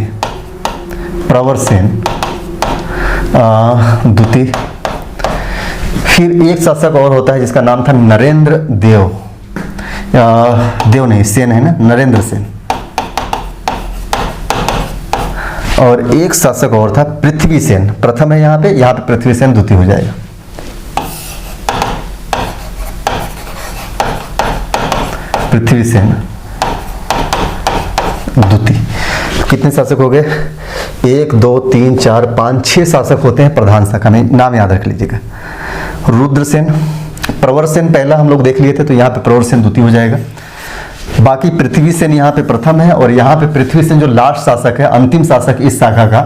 प्रवरसेन द्वितीय। फिर एक शासक और होता है जिसका नाम था नरेंद्र देव, देव नहीं सेन है ना, नरेंद्र सेन। और एक शासक और था पृथ्वीसेन, प्रथम है यहाँ पे पृथ्वीसेन द्वितीय हो जाएगा। पृथ्वीसेन द्वितीय। कितने शासक हो गए? 1 2 3 4 5 6 शासक होते हैं प्रधान शाखा में, नाम याद रख लीजिएगा। रुद्रसेन, प्रवरसेन पहला हम लोग देख लिए थे, तो यहाँ पे प्रवरसेन द्वितीय हो जाएगा। बाकी पृथ्वीसेन यहाँ पे प्रथम है और यहाँ पे पृथ्वीसेन जो लास्ट शासक है, अंतिम शासक इस शाखा का,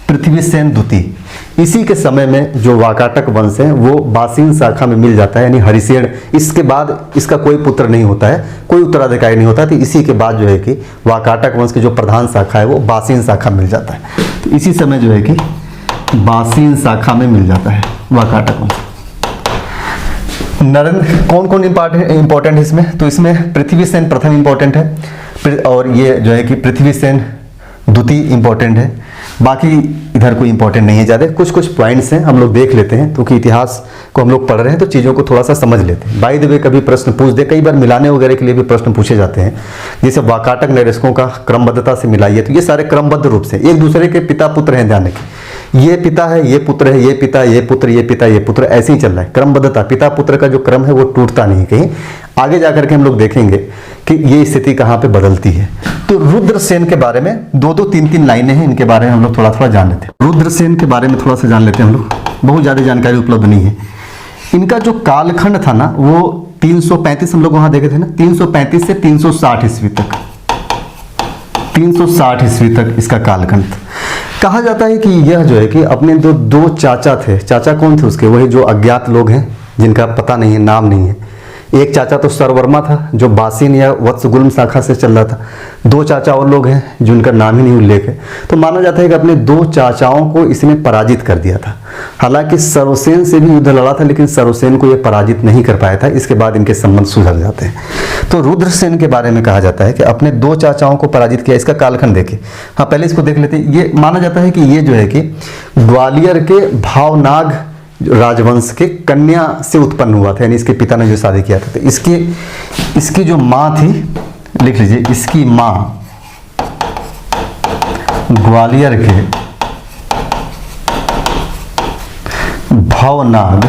पृथ्वीसेन द्वितीय। इसी के समय में जो वाकाटक वंश है वो बासीन शाखा में मिल जाता है, यानी हरिसेन। इसके बाद इसका कोई पुत्र नहीं होता है, कोई उत्तराधिकारी नहीं होता। तो इसी के बाद जो है कि वाकाटक वंश की जो प्रधान शाखा है वो बासीन शाखा मिल जाता है। तो इसी समय जो है कि बासीन शाखा में मिल जाता है वाकाटक वंश। नरेंद्र कौन कौन इंपॉर्टेंट है इसमें? तो इसमें पृथ्वीसेन प्रथम इंपॉर्टेंट है, और ये जो है कि पृथ्वीसेन द्वितीय इंपॉर्टेंट है। बाकी इधर कोई इंपॉर्टेंट नहीं है ज़्यादा। कुछ कुछ पॉइंट्स हैं हम लोग देख लेते हैं, क्योंकि इतिहास को हम लोग पढ़ रहे हैं तो चीज़ों को थोड़ा सा समझ लेते हैं। बाय द वे कभी प्रश्न पूछ दे, कई बार मिलाने वगैरह के लिए भी प्रश्न पूछे जाते हैं, जैसे वाकाटक नरेशकों का क्रमबद्धता से मिलाइए, तो ये सारे क्रमबद्ध रूप से एक दूसरे के पिता पुत्र हैं, ध्यान रखिए। ये पिता है, ये पुत्र है, ये पिता, ये पुत्र, ये पिता, ये पुत्र, ऐसे ही चल रहा है क्रमबद्धता। पिता पुत्र का जो क्रम है वो टूटता नहीं कहीं। आगे जाकर के हम लोग देखेंगे कि ये स्थिति कहाँ पे बदलती है। तो रुद्रसेन के बारे में दो दो तीन तीन लाइनें हैं, इनके बारे में हम लोग थोड़ा थोड़ा जान लेते हैं। रुद्रसेन के बारे में थोड़ा सा जान लेते हैं हम लोग, बहुत ज़्यादा जानकारी उपलब्ध नहीं है। इनका जो कालखंड था ना वो 335, हम लोग वहां देखे थे ना, 335 से 360 ईस्वी तक, 360 ईस्वी तक इसका कालखंड था। कहा जाता है कि यह जो है कि अपने दो चाचा थे। चाचा कौन थे उसके? वही जो अज्ञात लोग हैं जिनका पता नहीं है, नाम नहीं है। एक चाचा तो सरवर्मा था जो बासिन या वत्सगुल्म शाखा से चल रहा था। दो चाचा और लोग हैं जिनका नाम ही नहीं उल्लेख है। तो माना जाता है कि अपने दो चाचाओं को इसने पराजित कर दिया था। हालांकि सर्वसेन से भी युद्ध लड़ा था, लेकिन सर्वसेन को यह पराजित नहीं कर पाया था। इसके बाद इनके संबंध सुधर जाते हैं। तो रुद्रसेन के बारे में कहा जाता है कि अपने दो चाचाओं को पराजित किया। इसका कालखंड देखिए। हाँ, पहले इसको देख लेते हैं। ये माना जाता है कि ये जो है कि ग्वालियर के भावनाग राजवंश के कन्या से उत्पन्न हुआ था, यानी इसके पिता ने जो शादी किया था। तो इसकी जो माँ थी, लिख लीजिए, इसकी माँ ग्वालियर के भावनाग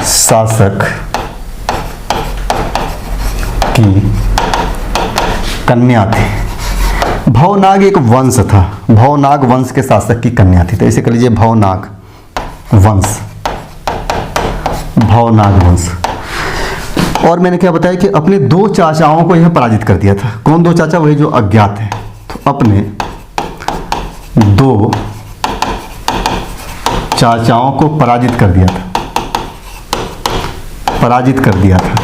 शासक की कन्या थी। भवनाग एक वंश था, भवनाग वंश के शासक की कन्या थी। तो इसे कह लीजिए भवनाग वंश, भवनाग वंश। और मैंने क्या बताया कि अपने दो चाचाओं को यह पराजित कर दिया था। कौन दो चाचा? वही जो अज्ञात है। तो अपने दो चाचाओं को पराजित कर दिया था, पराजित कर दिया था।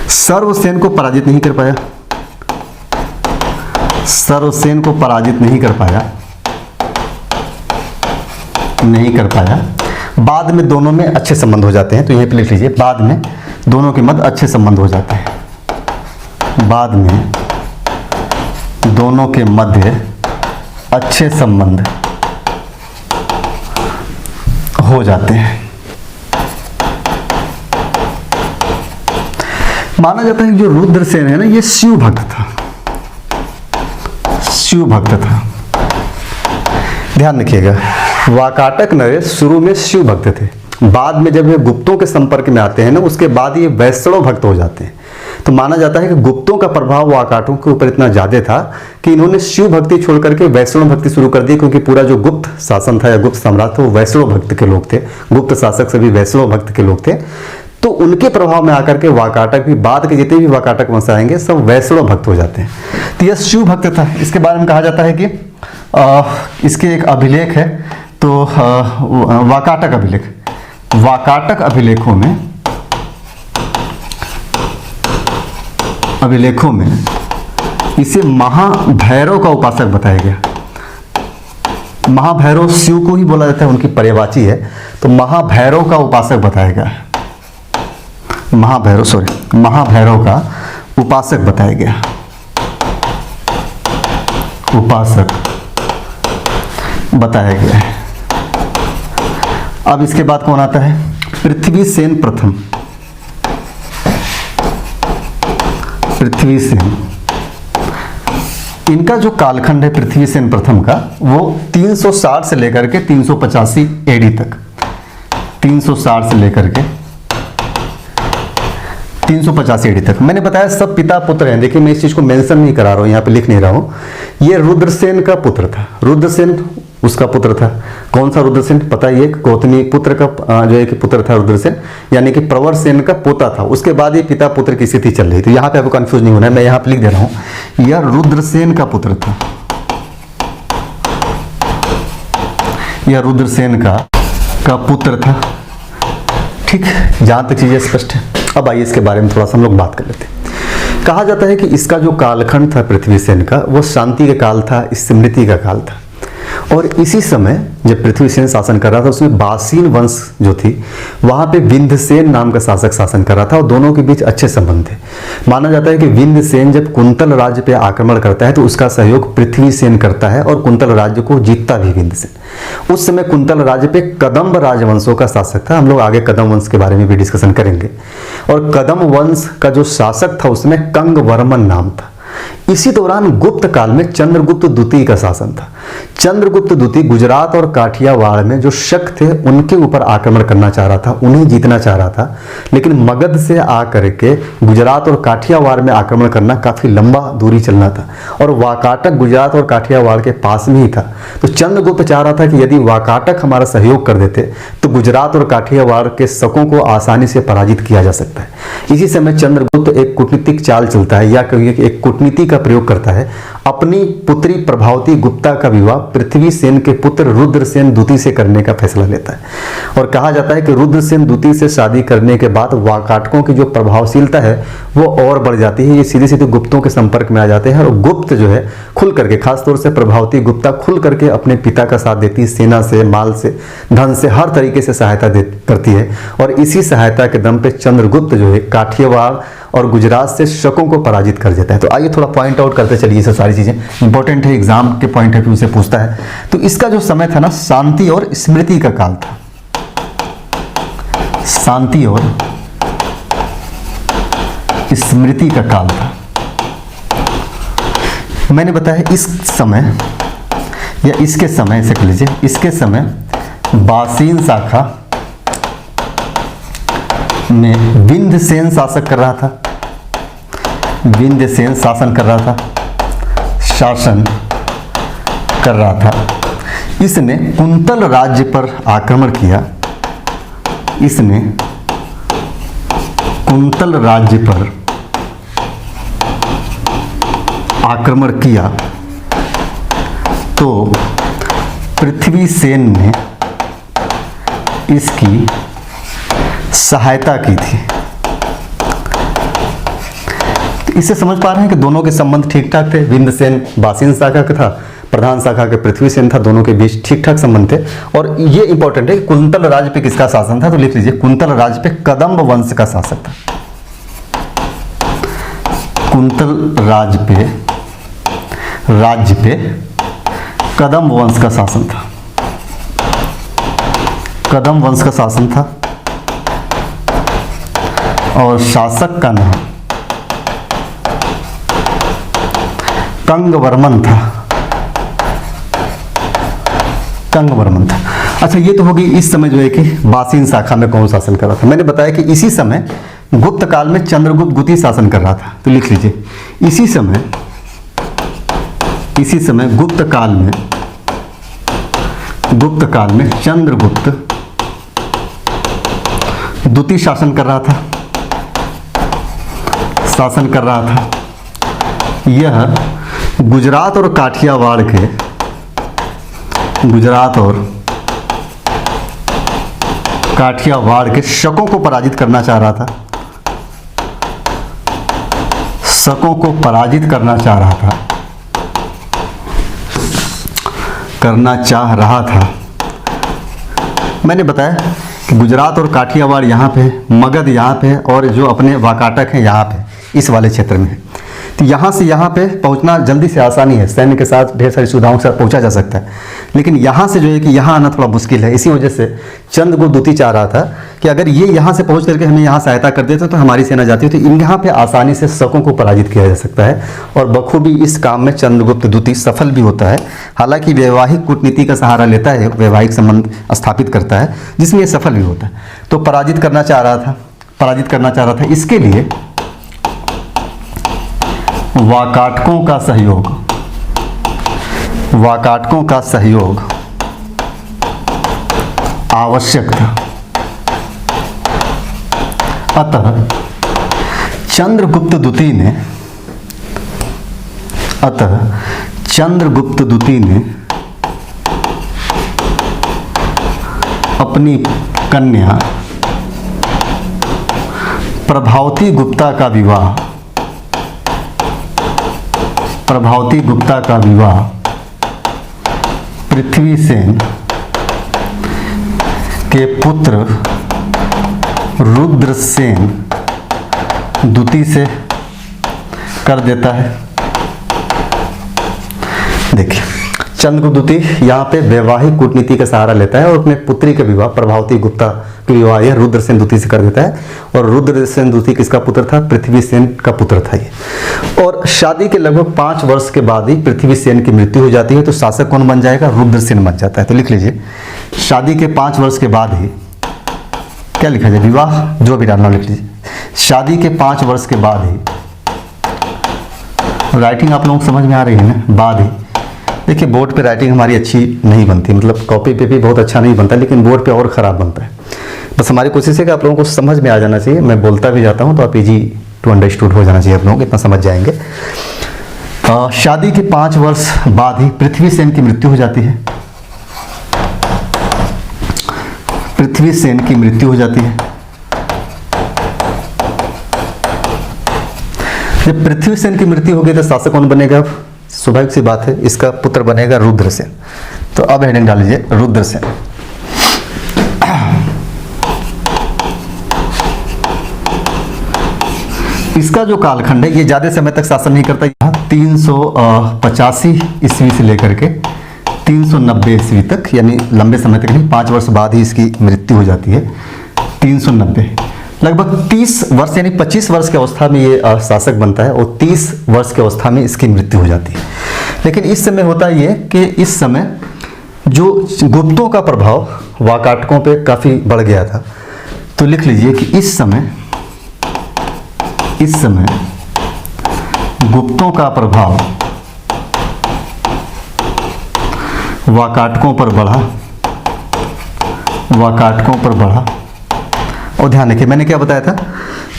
सर्वसेन को पराजित नहीं कर पाया, सर्वसेन को पराजित नहीं कर पाया, नहीं कर पाया। बाद में दोनों में अच्छे संबंध हो जाते हैं। तो यहीं पे लिख लीजिए, बाद में दोनों के मध्य अच्छे संबंध हो जाते हैं। बाद में दोनों के मध्य अच्छे संबंध हो जाते हैं। माना जाता है कि जो रुद्रसेन है ना, ये शिव भक्त था, शिव भक्त था। ध्यान रखिएगा, वाकाटक नरेश शुरू में शिव भक्त थे। बाद में जब ये गुप्तों के संपर्क में आते हैं ना, उसके बाद ये वैष्णव भक्त हो जाते हैं। तो माना जाता है कि गुप्तों का प्रभाव वाकाटों के ऊपर इतना ज्यादा था कि इन्होंने शिव भक्ति छोड़ करके वैष्णव भक्ति शुरू कर दी, क्योंकि पूरा जो गुप्त शासन था या गुप्त सम्राट था वो वैष्णव भक्त के लोग थे। गुप्त शासक सभी वैष्णव भक्त के लोग थे। तो उनके प्रभाव में आकर के वाकाटक भी, बाद के जितने भी वाकाटक वंश आएंगे सब वैष्णव भक्त हो जाते हैं। तो यह शिव भक्त था। इसके बारे में कहा जाता है कि इसके एक अभिलेख है, तो वाकाटक अभिलेख, वाकाटक अभिलेखों में इसे महाभैरव का उपासक बताया गया। महाभैरव शिव को ही बोला जाता है, उनकी पर्यायवाची है। तो महाभैरव का उपासक बताया गया है। महाभैरव का उपासक बताया गया, उपासक बताया गया है। अब इसके बाद कौन आता है? पृथ्वीसेन प्रथम। पृथ्वीसेन, इनका जो कालखंड है पृथ्वीसेन प्रथम का, वो 360 से लेकर के 385 एडी तक, 360 से लेकर के 385 एडी तक। मैंने बताया सब पिता पुत्र हैं। देखिए मैं इस चीज को मेंशन नहीं करा रहा हूं, यहाँ पे लिख नहीं रहा हूं। ये रुद्रसेन का पुत्र था, रुद्रसेन उसका पुत्र था। कौन सा रुद्रसेन? पता ही है, गौतमी पुत्र का जो है कि पुत्र था रुद्रसेन, यानी कि प्रवरसेन का पोता था। उसके बाद ये पिता पुत्र की स्थिति चल रही थी। यहाँ पे आपको कंफ्यूज नहीं होना है, मैं यहाँ पे लिख दे रहा हूं, यह रुद्रसेन का पुत्र था, यह रुद्रसेन का पुत्र था। ठीक, जहां तक चीजें स्पष्ट है। अब आइए इसके बारे में थोड़ा सा हम लोग बात कर लेते हैं। कहा जाता है कि इसका जो कालखंड था पृथ्वीसेन का, वो शांति का काल था, स्मृति का काल था। और इसी समय जब पृथ्वीसेन शासन कर रहा था, उसमें बासीन वंश जो थी वहां पे विंध्यसेन नाम का शासक शासन कर रहा था, और दोनों के बीच अच्छे संबंध थे। माना जाता है कि विंध्यसेन जब कुंतल राज्य पे आक्रमण करता है तो उसका सहयोग पृथ्वीसेन करता है और कुंतल राज्य को जीतता भी विंध्यसेन। उस समय कुंतल राज्य पे कदम्ब राजवंशों का शासक था, हम लोग आगे कदम वंश के बारे में भी डिस्कशन करेंगे। और कदम वंश का जो शासक था उसमें कंगवर्मन नाम था। इसी दौरान गुप्त काल में चंद्रगुप्त द्वितीय का शासन था। चंद्रगुप्त द्वितीय गुजरात और काठियावाड़ में जो शक थे उनके ऊपर आक्रमण करना चाह रहा था, उन्हें जीतना चाह रहा था, लेकिन मगध से आकर के गुजरात और काठियावाड़ में आक्रमण करना काफी लंबा दूरी चलना था, और वाकाटक गुजरात और काठियावाड़ के पास में ही था। तो चंद्रगुप्त चाह रहा था कि यदि वाकाटक हमारा सहयोग कर देते तो गुजरात और काठियावाड़ के शकों को आसानी से पराजित किया जा सकता है। इसी समय चंद्रगुप्त एक कूटनीतिक चाल चलता है, या कहिए कि एक कूटनीति का प्रयोग करता है। अपनी पुत्री प्रभावती गुप्ता का विवाह पृथ्वीसेन के पुत्र रुद्रसेन द्वितीय से करने का फैसला लेता है, और कहा जाता है कि रुद्रसेन द्वितीय से शादी करने के बाद वाकाटकों की जो प्रभावशीलता है वो और बढ़ जाती है। ये सीधे सीधे गुप्तों के संपर्क में आ जाते हैं, और गुप्त जो है खुल करके, खासतौर से प्रभावती गुप्ता खुल करके अपने पिता का साथ देती है, सेना से, माल से, धन से, हर तरीके से सहायता करती है। और इसी सहायता के दम पे चंद्रगुप्त जो है काठियावाड़ और गुजरात से शकों को पराजित कर देता है। तो आइए थोड़ा पॉइंट आउट करते चलिए, ये सारी चीजें इंपॉर्टेंट है, एग्जाम के पॉइंट ऑफ व्यू से पूछता है। तो इसका जो समय था ना, शांति और स्मृति का काल था। शांति और स्मृति का काल था। मैंने बताया इस समय या इसके समय से कह लीजिए, इसके समय बासीन शाखा में विंध्यसेन शासक कर रहा था, विंध्यसेन शासन कर रहा था, शासन कर रहा था। इसने कुंतल राज्य पर आक्रमण किया, इसने कुंतल राज्य पर आक्रमण किया तो पृथ्वीसेन ने इसकी सहायता की थी। तो इससे समझ पा रहे हैं कि दोनों के संबंध ठीक ठाक थे। विंध्यसेन बासीन शाखा का था, प्रधान शाखा के पृथ्वीसेन था, दोनों के बीच ठीक ठाक संबंध थे। और ये इंपॉर्टेंट है कि कुंतल राज्य पे किसका शासन था, तो लिख लीजिए कुंतल राज्य पे कदम्ब वंश का शासक था। कुंतल राज्य पे कदम्ब वंश का शासन था, कदम्ब वंश का शासन था, और शासक का नाम कंगवर्मन था, कंगवर्मन था। अच्छा, ये तो होगी इस समय जो है कि बासीन शाखा में कौन शासन कर रहा था। मैंने बताया कि इसी समय गुप्त काल में चंद्रगुप्त द्वितीय शासन कर रहा था, तो लिख लीजिए इसी समय गुप्त काल में चंद्रगुप्त द्वितीय शासन कर रहा था। यह गुजरात और काठियावाड़ के शकों को पराजित करना चाह रहा था, करना चाह रहा था। मैंने बताया कि गुजरात और काठियावाड़ यहाँ पे, मगध यहाँ पे, और जो अपने वाकाटक हैं यहाँ पे, इस वाले क्षेत्र में है। तो यहाँ से यहाँ पे पहुँचना जल्दी से आसानी है, सैन्य के साथ ढेर सारी सुविधाओं के साथ पहुँचा जा सकता है, लेकिन यहाँ से जो है कि यहाँ आना थोड़ा मुश्किल है। इसी वजह से चंद्रगुप्त द्वितीय चाह रहा था कि अगर ये यहाँ से पहुँच करके हमें यहाँ सहायता कर देते तो हमारी सेना जाती है, तो यहाँ पे आसानी से शकों को पराजित किया जा सकता है। और बखूबी इस काम में चंद्रगुप्त द्वितीय सफल भी होता है। हालांकि वैवाहिक कूटनीति का सहारा लेता है, वैवाहिक संबंध स्थापित करता है, जिसमें ये सफल भी होता है। तो पराजित करना चाह रहा था। इसके लिए वाकाटकों का सहयोग आवश्यक था। अतः चंद्रगुप्त द्वितीय ने अपनी कन्या प्रभावती गुप्ता का विवाह पृथ्वीसेन के पुत्र रुद्रसेन द्वितीय से कर देता है। देखिए, चंद्रगुप्त द्वितीय यहाँ पे वैवाहिक कूटनीति का सहारा लेता है और अपने पुत्री का विवाह प्रभावती गुप्ता का विवाह यह रुद्रसेन द्वितीय से कर देता है। और रुद्रसेन द्वितीय किसका पुत्र था? पृथ्वीसेन का पुत्र था ये। और शादी के लगभग 5 वर्ष के बाद ही पृथ्वीसेन की मृत्यु हो जाती है। तो शासक कौन बन जाएगा? रुद्रसेन बन जाता है। तो लिख लीजिए, शादी के 5 वर्ष के बाद ही, क्या लिखा जाए, विवाह जो भी डालना लिख लीजिए, शादी के 5 वर्ष के बाद ही, राइटिंग आप लोगों को समझ में आ रही है ना, बाद ही। देखिए, बोर्ड पे राइटिंग हमारी अच्छी नहीं बनती, मतलब कॉपी पे भी बहुत अच्छा नहीं बनता, लेकिन बोर्ड पे और ख़राब बनता है। बस हमारी कोशिश है कि आप लोगों को समझ में आ जाना चाहिए। मैं बोलता भी जाता हूँ तो आप इजी टू अंडरस्टूड हो जाना चाहिए, आप लोगों को इतना समझ जाएंगे। शादी के 5 वर्ष बाद ही पृथ्वीसेन की मृत्यु हो जाती है। पृथ्वीसेन की मृत्यु हो जाती है। जब पृथ्वीसेन की मृत्यु हो गई तो शासक कौन बनेगा? स्वाभाविक सी बात है, इसका पुत्र बनेगा रुद्रसेन। तो अब हेडिंग डाल लीजिए, रुद्रसेन। इसका जो कालखंड है ये ज्यादा समय तक शासन नहीं करता। 385 ईस्वी से लेकर के 390 ईस्वी तक, यानी लंबे समय तक नहीं, 5 वर्ष बाद ही इसकी मृत्यु हो जाती है। 390, लगभग 30 वर्ष यानी 25 वर्ष की अवस्था में ये शासक बनता है और 30 वर्ष की अवस्था में इसकी मृत्यु हो जाती है। लेकिन इस समय होता ये कि इस समय जो गुप्तों का प्रभाव वाकाटकों पे काफ़ी बढ़ गया था। तो लिख लीजिए कि इस समय गुप्तों का प्रभाव वाकाटकों पर बढ़ा। और ध्यान रखिए, मैंने क्या बताया था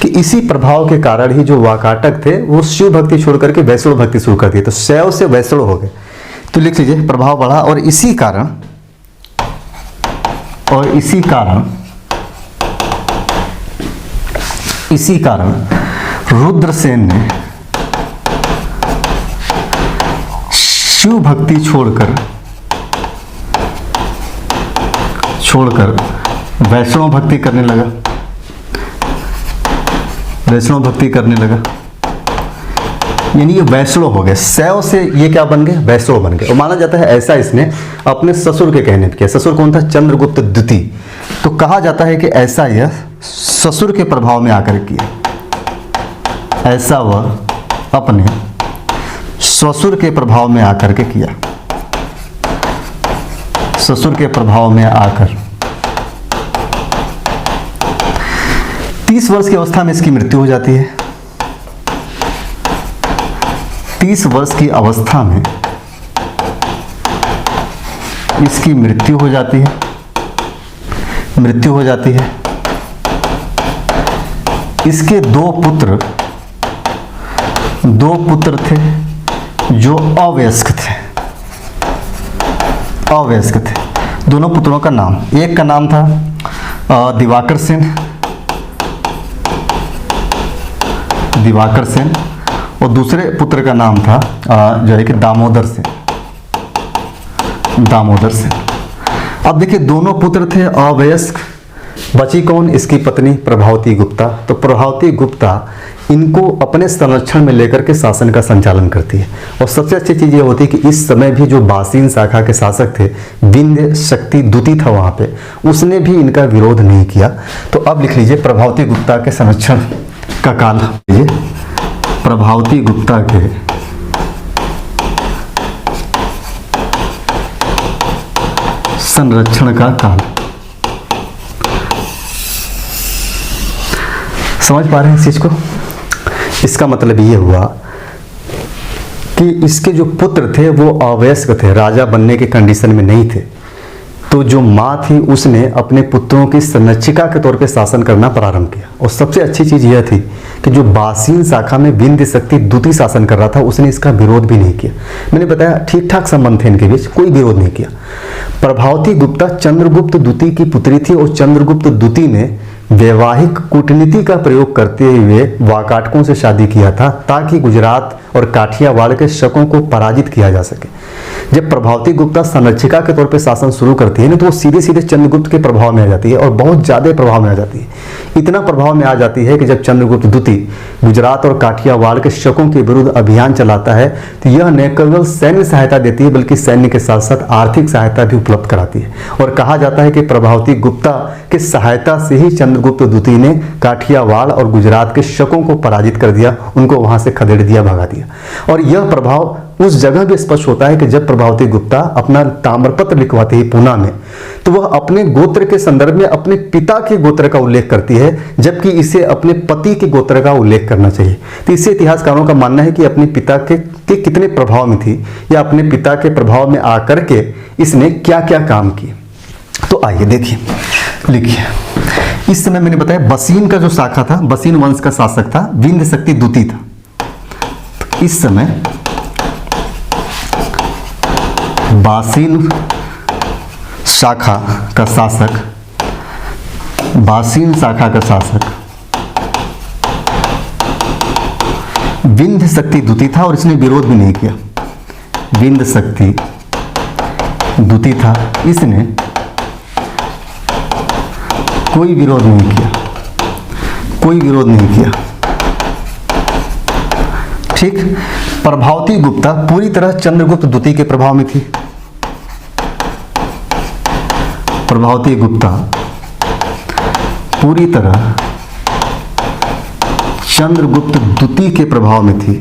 कि इसी प्रभाव के कारण ही जो वाकाटक थे वो शिव भक्ति छोड़ करके वैष्णव भक्ति शुरू कर दी, तो शैव से वैष्णव हो गए। तो लिख लीजिए, प्रभाव बढ़ा और इसी कारण रुद्रसेन ने शिव भक्ति छोड़कर वैष्णव भक्ति करने लगा। यानी ये वैष्णव हो गए, शैव से ये क्या बन गए? वैष्णव बन गए। और माना जाता है ऐसा इसने अपने ससुर के कहने पे किया। ससुर कौन था? चंद्रगुप्त द्वितीय। तो कहा जाता है कि ऐसा यह ससुर के प्रभाव में आकर किया, ऐसा वह अपने ससुर के प्रभाव में आकर के किया। ससुर के प्रभाव में आकर 30 वर्ष की अवस्था में इसकी मृत्यु हो जाती है। 30 वर्ष की अवस्था में इसकी मृत्यु हो जाती है। इसके दो पुत्र थे जो अवयस्क थे। दोनों पुत्रों का नाम, एक का नाम था दिवाकर सेन और दूसरे पुत्र का नाम था जो है कि दामोदर सेन। अब देखिए, दोनों पुत्र थे अवयस्क। बची कौन? इसकी पत्नी प्रभावती गुप्ता। तो प्रभावती गुप्ता इनको अपने संरक्षण में लेकर के शासन का संचालन करती है। और सबसे अच्छी चीज़ ये होती है कि इस समय भी जो बासीन शाखा के शासक थे, विंध्य शक्ति द्वितीय था वहाँ पे, उसने भी इनका विरोध नहीं किया। तो अब लिख लीजिए, प्रभावती गुप्ता के संरक्षण का काल, प्रभावती गुप्ता के संरक्षण का काल। समझ पा रहे हैं इस चीज को? इसका मतलब ये हुआ कि इसके जो पुत्र थे वो अवयस्क थे, राजा बनने के कंडीशन में नहीं थे। तो जो माँ थी उसने अपने पुत्रों की संरक्षिका के तौर पे शासन करना प्रारंभ किया। और सबसे अच्छी चीज़ यह थी कि जो बासीन शाखा में विंध्य शक्ति द्वितीय शासन कर रहा था उसने इसका विरोध भी नहीं किया। मैंने बताया ठीक ठाक संबंध थे इनके बीच, कोई विरोध नहीं किया। प्रभावती गुप्ता चंद्रगुप्त द्वितीय की पुत्री थी और चंद्रगुप्त द्वितीय ने वैवाहिक कूटनीति का प्रयोग करते हुए वाकाटकों से शादी किया था ताकि गुजरात और काठियावाड़ के शकों को पराजित किया जा सके। जब प्रभावती गुप्ता संरक्षिका के तौर पे शासन शुरू करती है ना, तो वो सीधे सीधे चंद्रगुप्त के प्रभाव में आ जाती है और बहुत ज़्यादा प्रभाव में आ जाती है। इतना प्रभाव में आ जाती है कि जब चंद्रगुप्त द्वितीय गुजरात और काठियावाड़ के शकों के विरुद्ध अभियान चलाता है तो यह न केवल सैन्य सहायता देती है बल्कि सैन्य के साथ साथ आर्थिक सहायता भी उपलब्ध कराती है। और कहा जाता है कि प्रभावती गुप्ता की सहायता से ही चंद्रगुप्त द्वितीय ने काठियावाड़ और गुजरात के शकों को पराजित कर दिया, उनको वहां से खदेड़ दिया, भगा दिया। और यह प्रभाव उस जगह भी स्पष्ट होता है कि जब प्रभावती गुप्ता अपना ताम्रपत्र लिखवाती है पूना में, तो वह अपने गोत्र के संदर्भ में अपने पिता के गोत्र का उल्लेख करती है, जबकि इसे अपने पति के गोत्र का उल्लेख करना चाहिए। तो इससे इतिहासकारों का मानना है कि अपने पिता के कितने प्रभाव में थी या अपने पिता के प्रभाव में आकर के इसने क्या क्या काम किए। तो आइए देखिए, लिखिए। इस समय मैंने बताया बसीन का जो शाखा था, बसीन वंश का शासक था विंध्य शक्ति द्वितीय था। तो इस समय बासीन शाखा का शासक, बासीन शाखा का शासक विंध्य शक्ति द्वितीय था और इसने विरोध भी नहीं किया। विंध्य शक्ति द्वितीय था, इसने कोई विरोध नहीं किया, कोई विरोध नहीं किया। ठीक। प्रभावती गुप्ता पूरी तरह चंद्रगुप्त द्वितीय के प्रभाव में थी। प्रभावती गुप्ता पूरी तरह चंद्रगुप्त द्वितीय के प्रभाव में थी,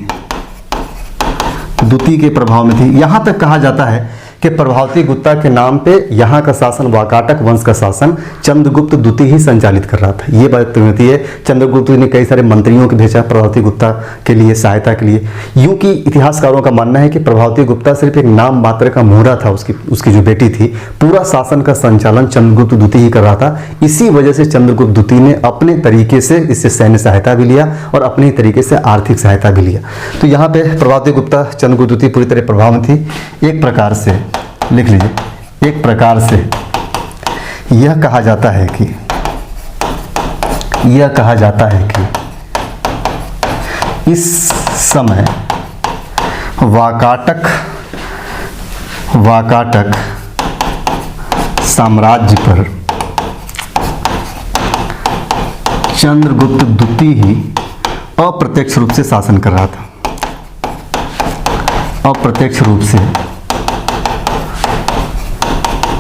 द्वितीय के प्रभाव में थी। यहां तक कहा जाता है कि प्रभावती गुप्ता के नाम पे यहाँ का शासन, वाकाटक वंश का शासन चंद्रगुप्त द्वितीय ही संचालित कर रहा था। ये बात होती है। चंद्रगुप्त ने कई सारे मंत्रियों को भेजा प्रभावती गुप्ता के लिए सहायता के लिए। यूं कि इतिहासकारों का मानना है कि प्रभावती गुप्ता सिर्फ एक नाम मात्र का मोहरा था, उसकी जो बेटी थी। पूरा शासन का संचालन चंद्रगुप्त द्वितीय ही कर रहा था। इसी वजह से चंद्रगुप्त द्वितीय ने अपने तरीके से इससे सैन्य सहायता भी लिया और अपने तरीके से आर्थिक सहायता भी लिया। तो यहाँ पे प्रभावती गुप्ता चंद्रगुप्त द्वितीय पूरी तरह प्रभाव में थी। एक प्रकार से लिख लीजिए, एक प्रकार से यह कहा जाता है कि इस समय वाकाटक साम्राज्य पर चंद्रगुप्त द्वितीय ही अप्रत्यक्ष रूप से शासन कर रहा था। अप्रत्यक्ष रूप से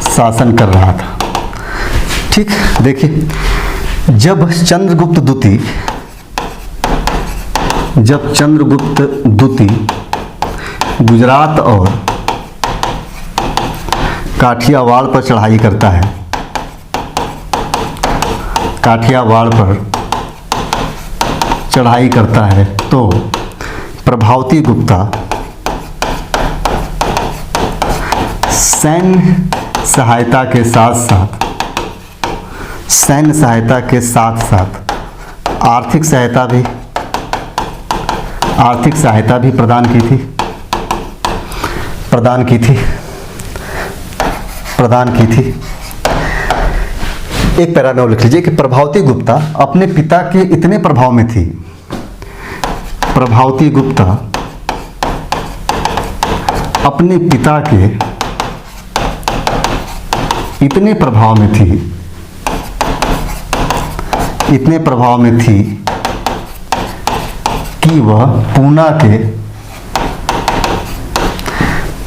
शासन कर रहा था। ठीक। देखिए, जब चंद्रगुप्त द्वितीय गुजरात और काठियावाड़ पर चढ़ाई करता है, काठियावाड़ पर चढ़ाई करता है, तो प्रभावती गुप्ता सैन्य सहायता के साथ आर्थिक सहायता भी प्रदान की थी। एक पैराग्राफ लिख लीजिए कि प्रभावती गुप्ता अपने पिता के इतने प्रभाव में थी, प्रभावती गुप्ता अपने पिता के इतने प्रभाव में थी कि वह पूना के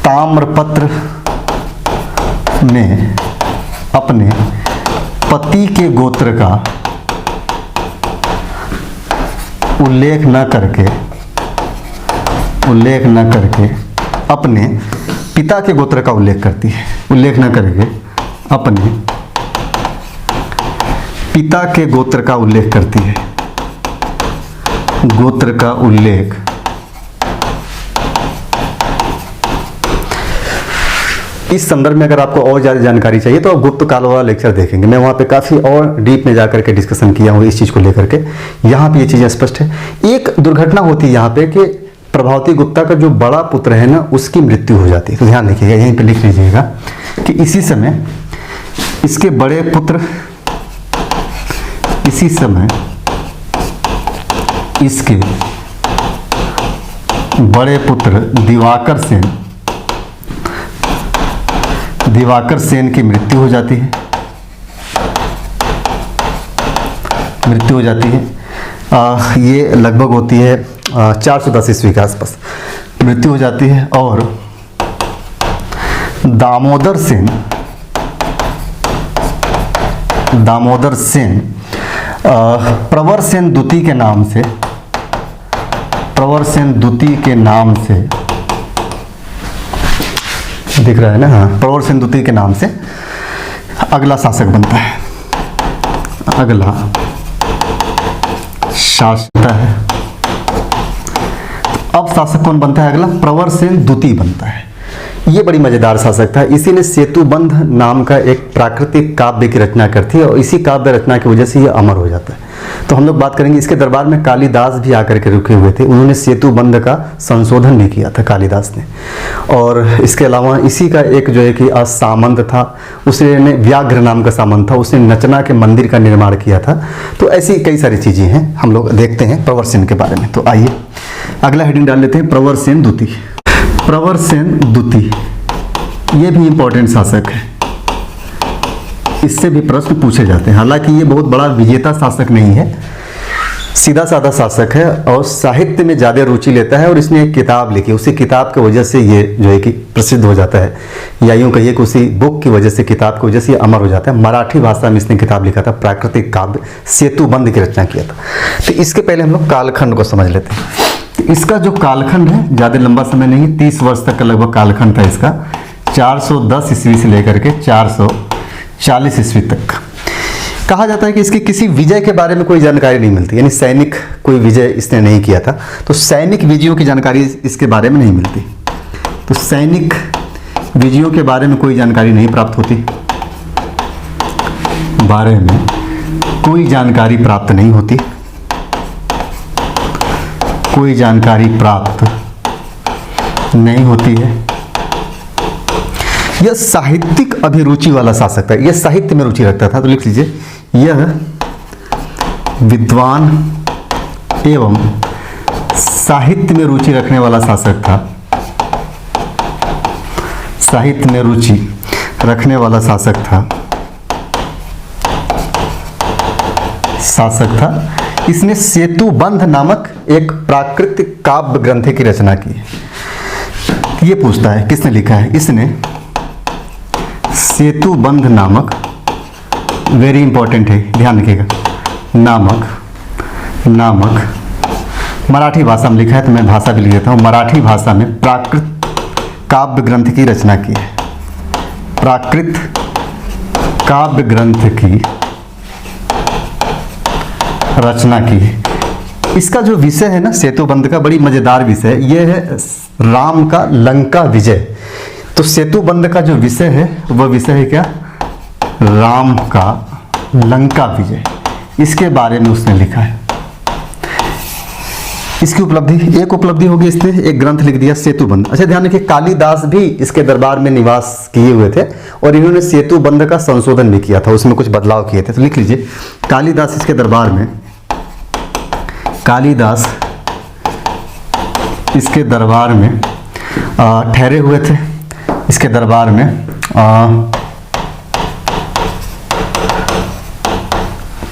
ताम्रपत्र में अपने पति के गोत्र का उल्लेख न करके अपने पिता के गोत्र का उल्लेख करती है। उल्लेख न करके अपने पिता के गोत्र का उल्लेख करती है। गोत्र का उल्लेख इस संदर्भ में अगर आपको और ज़्यादा जानकारी चाहिए तो आप गुप्त काल वाला लेक्चर देखेंगे। मैं वहाँ पे काफ़ी और डीप में जाकर के डिस्कशन किया हूँ इस चीज़ को लेकर के। यहाँ पे ये चीज़ें स्पष्ट है। एक दुर्घटना होती है यहाँ पे कि प्रभावती गुप्ता का जो बड़ा पुत्र है ना, उसकी मृत्यु हो जाती है। तो ध्यान रखिएगा, यहीं पे लिख लीजिएगा कि इसी समय इसके इसी समय इसके बड़े पुत्र दिवाकर सेन की मृत्यु हो जाती है। ये लगभग होती है 410 ईस्वी के आसपास मृत्यु हो जाती है। और दामोदर सेन प्रवर सेन द्वितीय के नाम से दिख रहा है ना, हाँ, प्रवर सेन द्वितीय के नाम से अगला शासक बनता है। अब शासक कौन बनता है? अगला प्रवर सेन द्वितीय बनता है। ये बड़ी मजेदार शासक था। इसी ने सेतुबंध नाम का एक प्राकृतिक काव्य की रचना करती है और इसी काव्य रचना की वजह से ये अमर हो जाता है। तो हम लोग बात करेंगे, इसके दरबार में कालिदास भी आकर के रुके हुए थे। उन्होंने सेतुबंध का संशोधन भी किया था कालिदास ने। और इसके अलावा इसी का एक जो है कि सामंत था, उसने व्याघ्र नाम का सामंत था, उसने नचना के मंदिर का निर्माण किया था। तो ऐसी कई सारी चीज़ें हैं, हम लोग देखते हैं प्रवर सेन के बारे में। तो आइए अगला हेडिंग डाल लेते हैं, प्रवर सेन द्वितीय। प्रवर सेन द्वितीय ये भी इंपॉर्टेंट शासक है, इससे भी प्रश्न पूछे जाते हैं। हालांकि ये बहुत बड़ा विजेता शासक नहीं है, सीधा साधा शासक है और साहित्य में ज़्यादा रुचि लेता है। और इसने एक किताब लिखी, उसी किताब की वजह से ये जो है कि प्रसिद्ध हो जाता है, या यूँ कहिए कि उसी बुक की वजह से, किताब की वजह से ये अमर हो जाता है। मराठी भाषा में इसने किताब लिखा था, प्राकृतिक काव्य सेतुबंध की रचना किया था। तो इसके पहले हम लोग कालखंड को समझ लेते हैं। इसका जो कालखंड है ज़्यादा लंबा समय नहीं है, 30 वर्ष तक का लगभग कालखंड था इसका। 410 ईस्वी से लेकर के 440 ईस्वी तक। कहा जाता है कि इसकी किसी विजय के बारे में कोई जानकारी नहीं मिलती, यानी सैनिक कोई विजय इसने नहीं किया था, तो सैनिक विजयों की जानकारी इसके बारे में नहीं मिलती। तो सैनिक विजयों के बारे में कोई जानकारी नहीं प्राप्त होती, बारे में कोई जानकारी प्राप्त नहीं होती, कोई जानकारी प्राप्त नहीं होती है। यह साहित्यिक अभिरुचि वाला शासक था, यह साहित्य में रुचि रखता था। तो लिख लीजिए, यह विद्वान एवं साहित्य में रुचि रखने वाला शासक था। साहित्य में रुचि रखने वाला शासक था। इसने सेतुबंध नामक एक प्राकृतिक काव्य ग्रंथ की रचना की है। ये पूछता है किसने लिखा है? इसने सेतुबंध नामक, वेरी इंपॉर्टेंट है, ध्यान रखिएगा, नामक मराठी भाषा में लिखा है, तो मैं भाषा भी लिख देता हूँ। मराठी भाषा में प्राकृत काव्य ग्रंथ की रचना की है। प्राकृत काव्य ग्रंथ की रचना की है। इसका जो विषय है ना सेतुबंध का, बड़ी मजेदार विषय है। यह है राम का लंका विजय। तो सेतुबंध का जो विषय है वह विषय है क्या? राम का लंका विजय। इसके बारे में उसने लिखा है। इसकी उपलब्धि, एक उपलब्धि होगी, इसने एक ग्रंथ लिख दिया सेतुबंध। अच्छा ध्यान रखिए, कालिदास भी इसके दरबार में निवास किए हुए थे और इन्होंने सेतुबंध का संशोधन भी किया था, उसमें कुछ बदलाव किए थे। तो लिख लीजिए, कालिदास इसके दरबार में, कालिदास इसके दरबार में ठहरे हुए थे। इसके दरबार में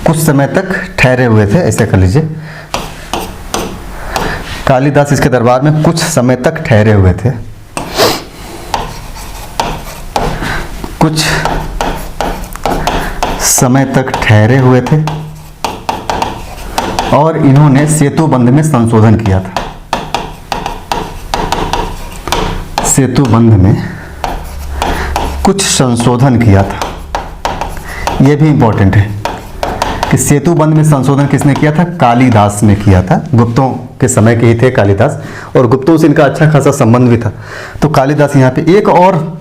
कुछ समय तक ठहरे हुए थे, ऐसे कर लीजिए। कालिदास इसके दरबार में कुछ समय तक ठहरे हुए थे। कुछ समय तक ठहरे हुए थे और इन्होंने सेतुबंध में संशोधन किया था। सेतुबंध में कुछ संशोधन किया था। यह भी इंपॉर्टेंट है कि सेतुबंध में संशोधन किसने किया था? कालिदास ने किया था। गुप्तों के समय के ही थे कालिदास और गुप्तों से इनका अच्छा खासा संबंध भी था। तो कालिदास यहाँ पे एक और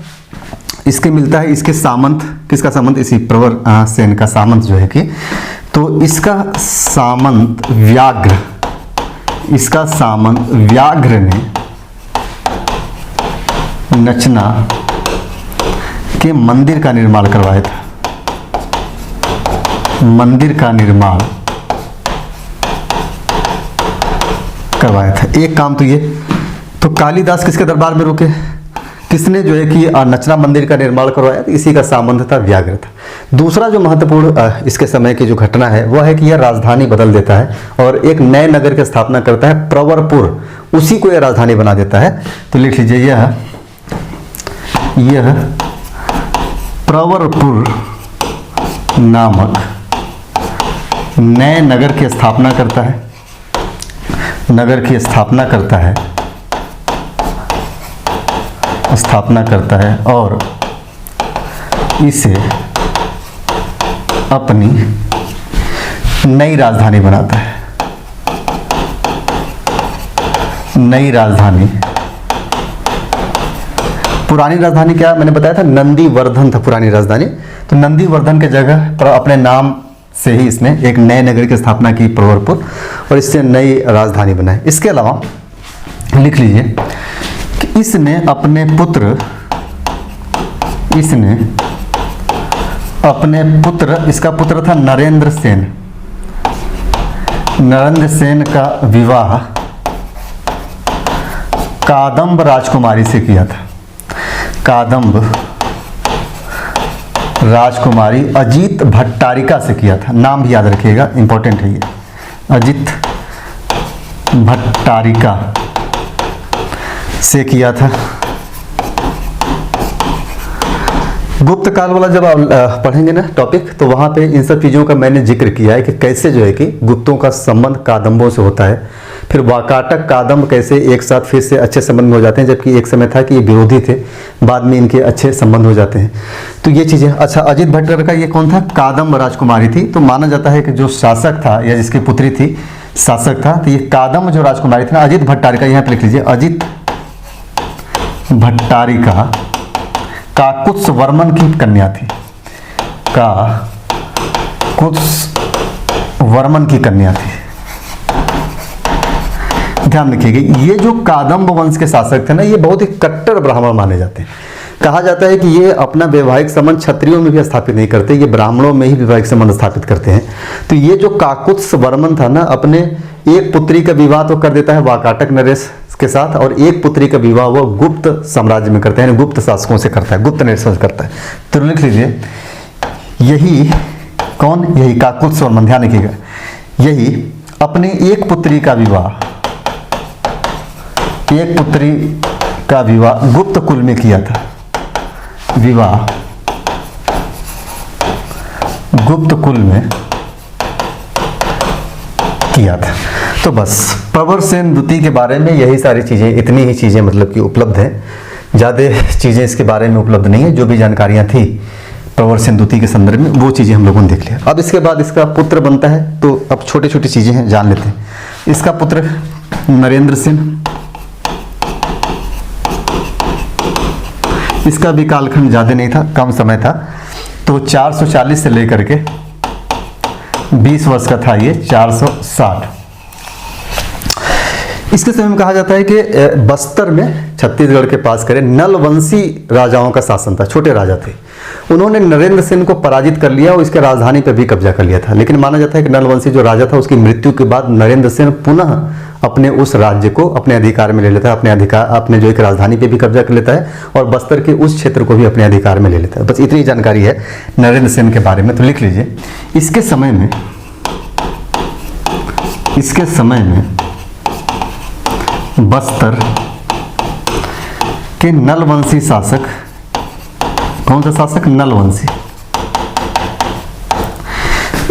इसके मिलता है, इसके सामंत, किसका सामंत? इसी प्रवर सेन का सामंत जो है कि, तो इसका सामंत व्याघ्र, इसका सामंत व्याघ्र ने नचना के मंदिर का निर्माण करवाया था। मंदिर का निर्माण करवाया था। एक काम तो ये, तो कालिदास किसके दरबार में रुके, किसने जो है कि नचना मंदिर का निर्माण करवाया, तो इसी का संबंध था व्याघ्र। दूसरा जो महत्वपूर्ण इसके समय की जो घटना है वह है कि यह राजधानी बदल देता है और एक नए नगर की स्थापना करता है, प्रवरपुर, उसी को यह राजधानी बना देता है। तो लिख लीजिए, यह प्रवरपुर नामक नए नगर की स्थापना करता है, नगर की स्थापना करता है और इसे अपनी नई राजधानी बनाता है। नई राजधानी, पुरानी राजधानी क्या मैंने बताया था, नंदीवर्धन था पुरानी राजधानी। तो नंदीवर्धन के जगह पर अपने नाम से ही इसने एक नए नगर की स्थापना की, प्रवरपुर, और इससे नई राजधानी बनाई। इसके अलावा लिख लीजिए कि इसने अपने पुत्र, इसका पुत्र था नरेंद्र सेन, नरेंद्र सेन का विवाह कादम्ब राजकुमारी से किया था। कादम्ब राजकुमारी अजीत भट्टारिका से किया था। नाम भी याद रखिएगा, इंपॉर्टेंट है ये, अजीत भट्टारिका से किया था। गुप्त काल वाला जब आप पढ़ेंगे ना टॉपिक, तो वहाँ पे इन सब चीज़ों का मैंने जिक्र किया है कि कैसे जो है कि गुप्तों का संबंध कादम्बों से होता है, फिर वाकाटक कादम्ब कैसे एक साथ फिर से अच्छे संबंध में हो जाते हैं, जबकि एक समय था कि ये विरोधी थे, बाद में इनके अच्छे संबंध हो जाते हैं। तो ये चीज़ें। अच्छा, अजीत भट्टारिका ये कौन था, कादम्ब राजकुमारी थी। तो माना जाता है कि जो शासक था या जिसकी पुत्री थी शासक था, तो ये कादम्ब जो राजकुमारी थी ना, अजीत भट्टारिका, यहाँ पे लिख लीजिए, अजीत भट्टारिका काकुत्स वर्मन की कन्या थी, काकुत्स वर्मन की कन्या थी। ध्यान रखिएगा, ये जो कादम्ब वंश के शासक थे ना, ये बहुत ही कट्टर ब्राह्मण माने जाते हैं। कहा जाता है कि ये अपना वैवाहिक संबंध क्षत्रियों में भी स्थापित नहीं करते, ये ब्राह्मणों में ही वैवाहिक संबंध स्थापित करते हैं। तो ये जो काकुत्स वर्मन था ना, अपने एक पुत्री का विवाह तो कर देता है वाकाटक नरेश के साथ, और एक पुत्री का विवाह वो गुप्त साम्राज्य में करते हैं, गुप्त शासकों से करता है, गुप्त नरेश करता है। तो लिख लीजिए, यही कौन, यही काकुत्स वर्मन, ध्यान रखिएगा, यही अपनी एक पुत्री का विवाह गुप्त कुल में किया था, विवाह गुप्त कुल में किया था। तो बस प्रवरसेन द्वितीय के बारे में यही सारी चीज़ें, इतनी ही चीज़ें मतलब कि उपलब्ध हैं, ज़्यादा चीज़ें इसके बारे में उपलब्ध नहीं है। जो भी जानकारियाँ थी प्रवरसेन द्वितीय के संदर्भ में, वो चीज़ें हम लोगों ने देख लिया। अब इसके बाद इसका पुत्र बनता है, तो अब छोटी छोटी चीज़ें हैं, जान लेते हैं। इसका पुत्र नरेंद्र सेन, इसका भी कालखंड ज़्यादा नहीं था, कम समय था। तो 440 से लेकर के 20 वर्ष का था ये, 460। इसके समय में कहा जाता है कि बस्तर में, छत्तीसगढ़ के पास करें, नलवंशी राजाओं का शासन था, छोटे राजा थे। उन्होंने नरेंद्र सेन को पराजित कर लिया और इसके राजधानी पर भी कब्जा कर लिया था। लेकिन माना जाता है कि नलवंशी जो राजा था, उसकी मृत्यु के बाद नरेंद्र सेन पुनः अपने उस राज्य को अपने अधिकार में ले लेता है, अपने जो एक राजधानी पे भी कब्जा कर लेता है और बस्तर के उस क्षेत्र को भी अपने अधिकार में ले लेता है। बस इतनी जानकारी है नरेंद्र सेन के बारे में। तो लिख लीजिए, इसके समय में बस्तर के नलवंशी शासक, कौन सा शासक, नलवंशी,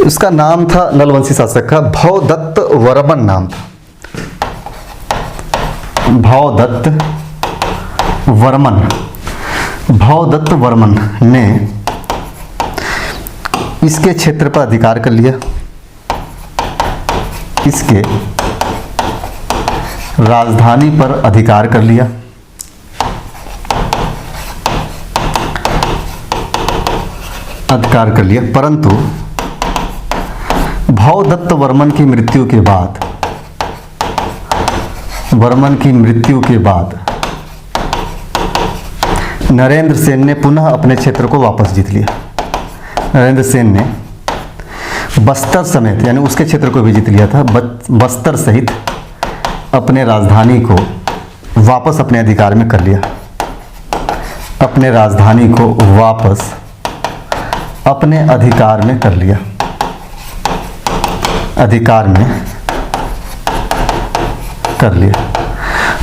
उसका नाम था, नलवंशी शासक का भवदत्त वर्मन नाम था, भवदत्त वर्मन ने इसके क्षेत्र पर अधिकार कर लिया, इसके राजधानी पर अधिकार कर लिया, परंतु भवदत्त वर्मन की मृत्यु के बाद नरेंद्र सेन ने पुनः अपने क्षेत्र को वापस जीत लिया। नरेंद्र सेन ने बस्तर समेत यानी उसके क्षेत्र को भी जीत लिया था, बस्तर सहित अपने राजधानी को वापस अपने अधिकार में कर लिया, अपने राजधानी को वापस अपने अधिकार में कर लिया, अधिकार में कर लिया।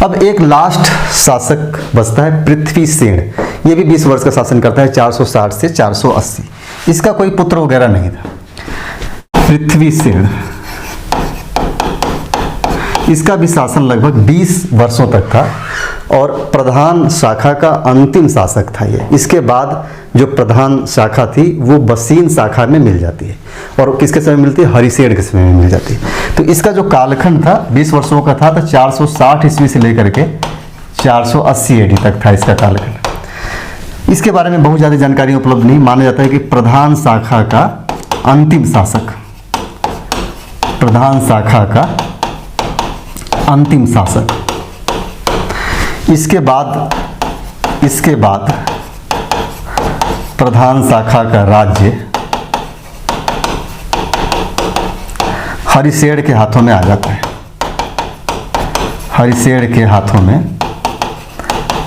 अब एक लास्ट शासक बचता है पृथ्वीसेन। ये भी 20 वर्ष का शासन करता है, 460 से 480। इसका कोई पुत्र वगैरह नहीं था। पृथ्वीसेन, इसका भी शासन लगभग 20 वर्षों तक था और प्रधान शाखा का अंतिम शासक था ये। इसके बाद जो प्रधान शाखा थी वो बसीन शाखा में मिल जाती है, और किसके समय मिलती है? हरिसेन के समय में मिल जाती है। तो इसका जो कालखंड था 20 वर्षों का था, तो 460 ईस्वी से लेकर के 480 AD तक था इसका कालखंड। इसके बारे में बहुत ज़्यादा जानकारी उपलब्ध नहीं। माना जाता है कि प्रधान शाखा का अंतिम शासक, प्रधान शाखा का अंतिम शासक। इसके बाद प्रधान शाखा का राज्य हरिसेन के हाथों में आ जाता है, हरिसेन के हाथों में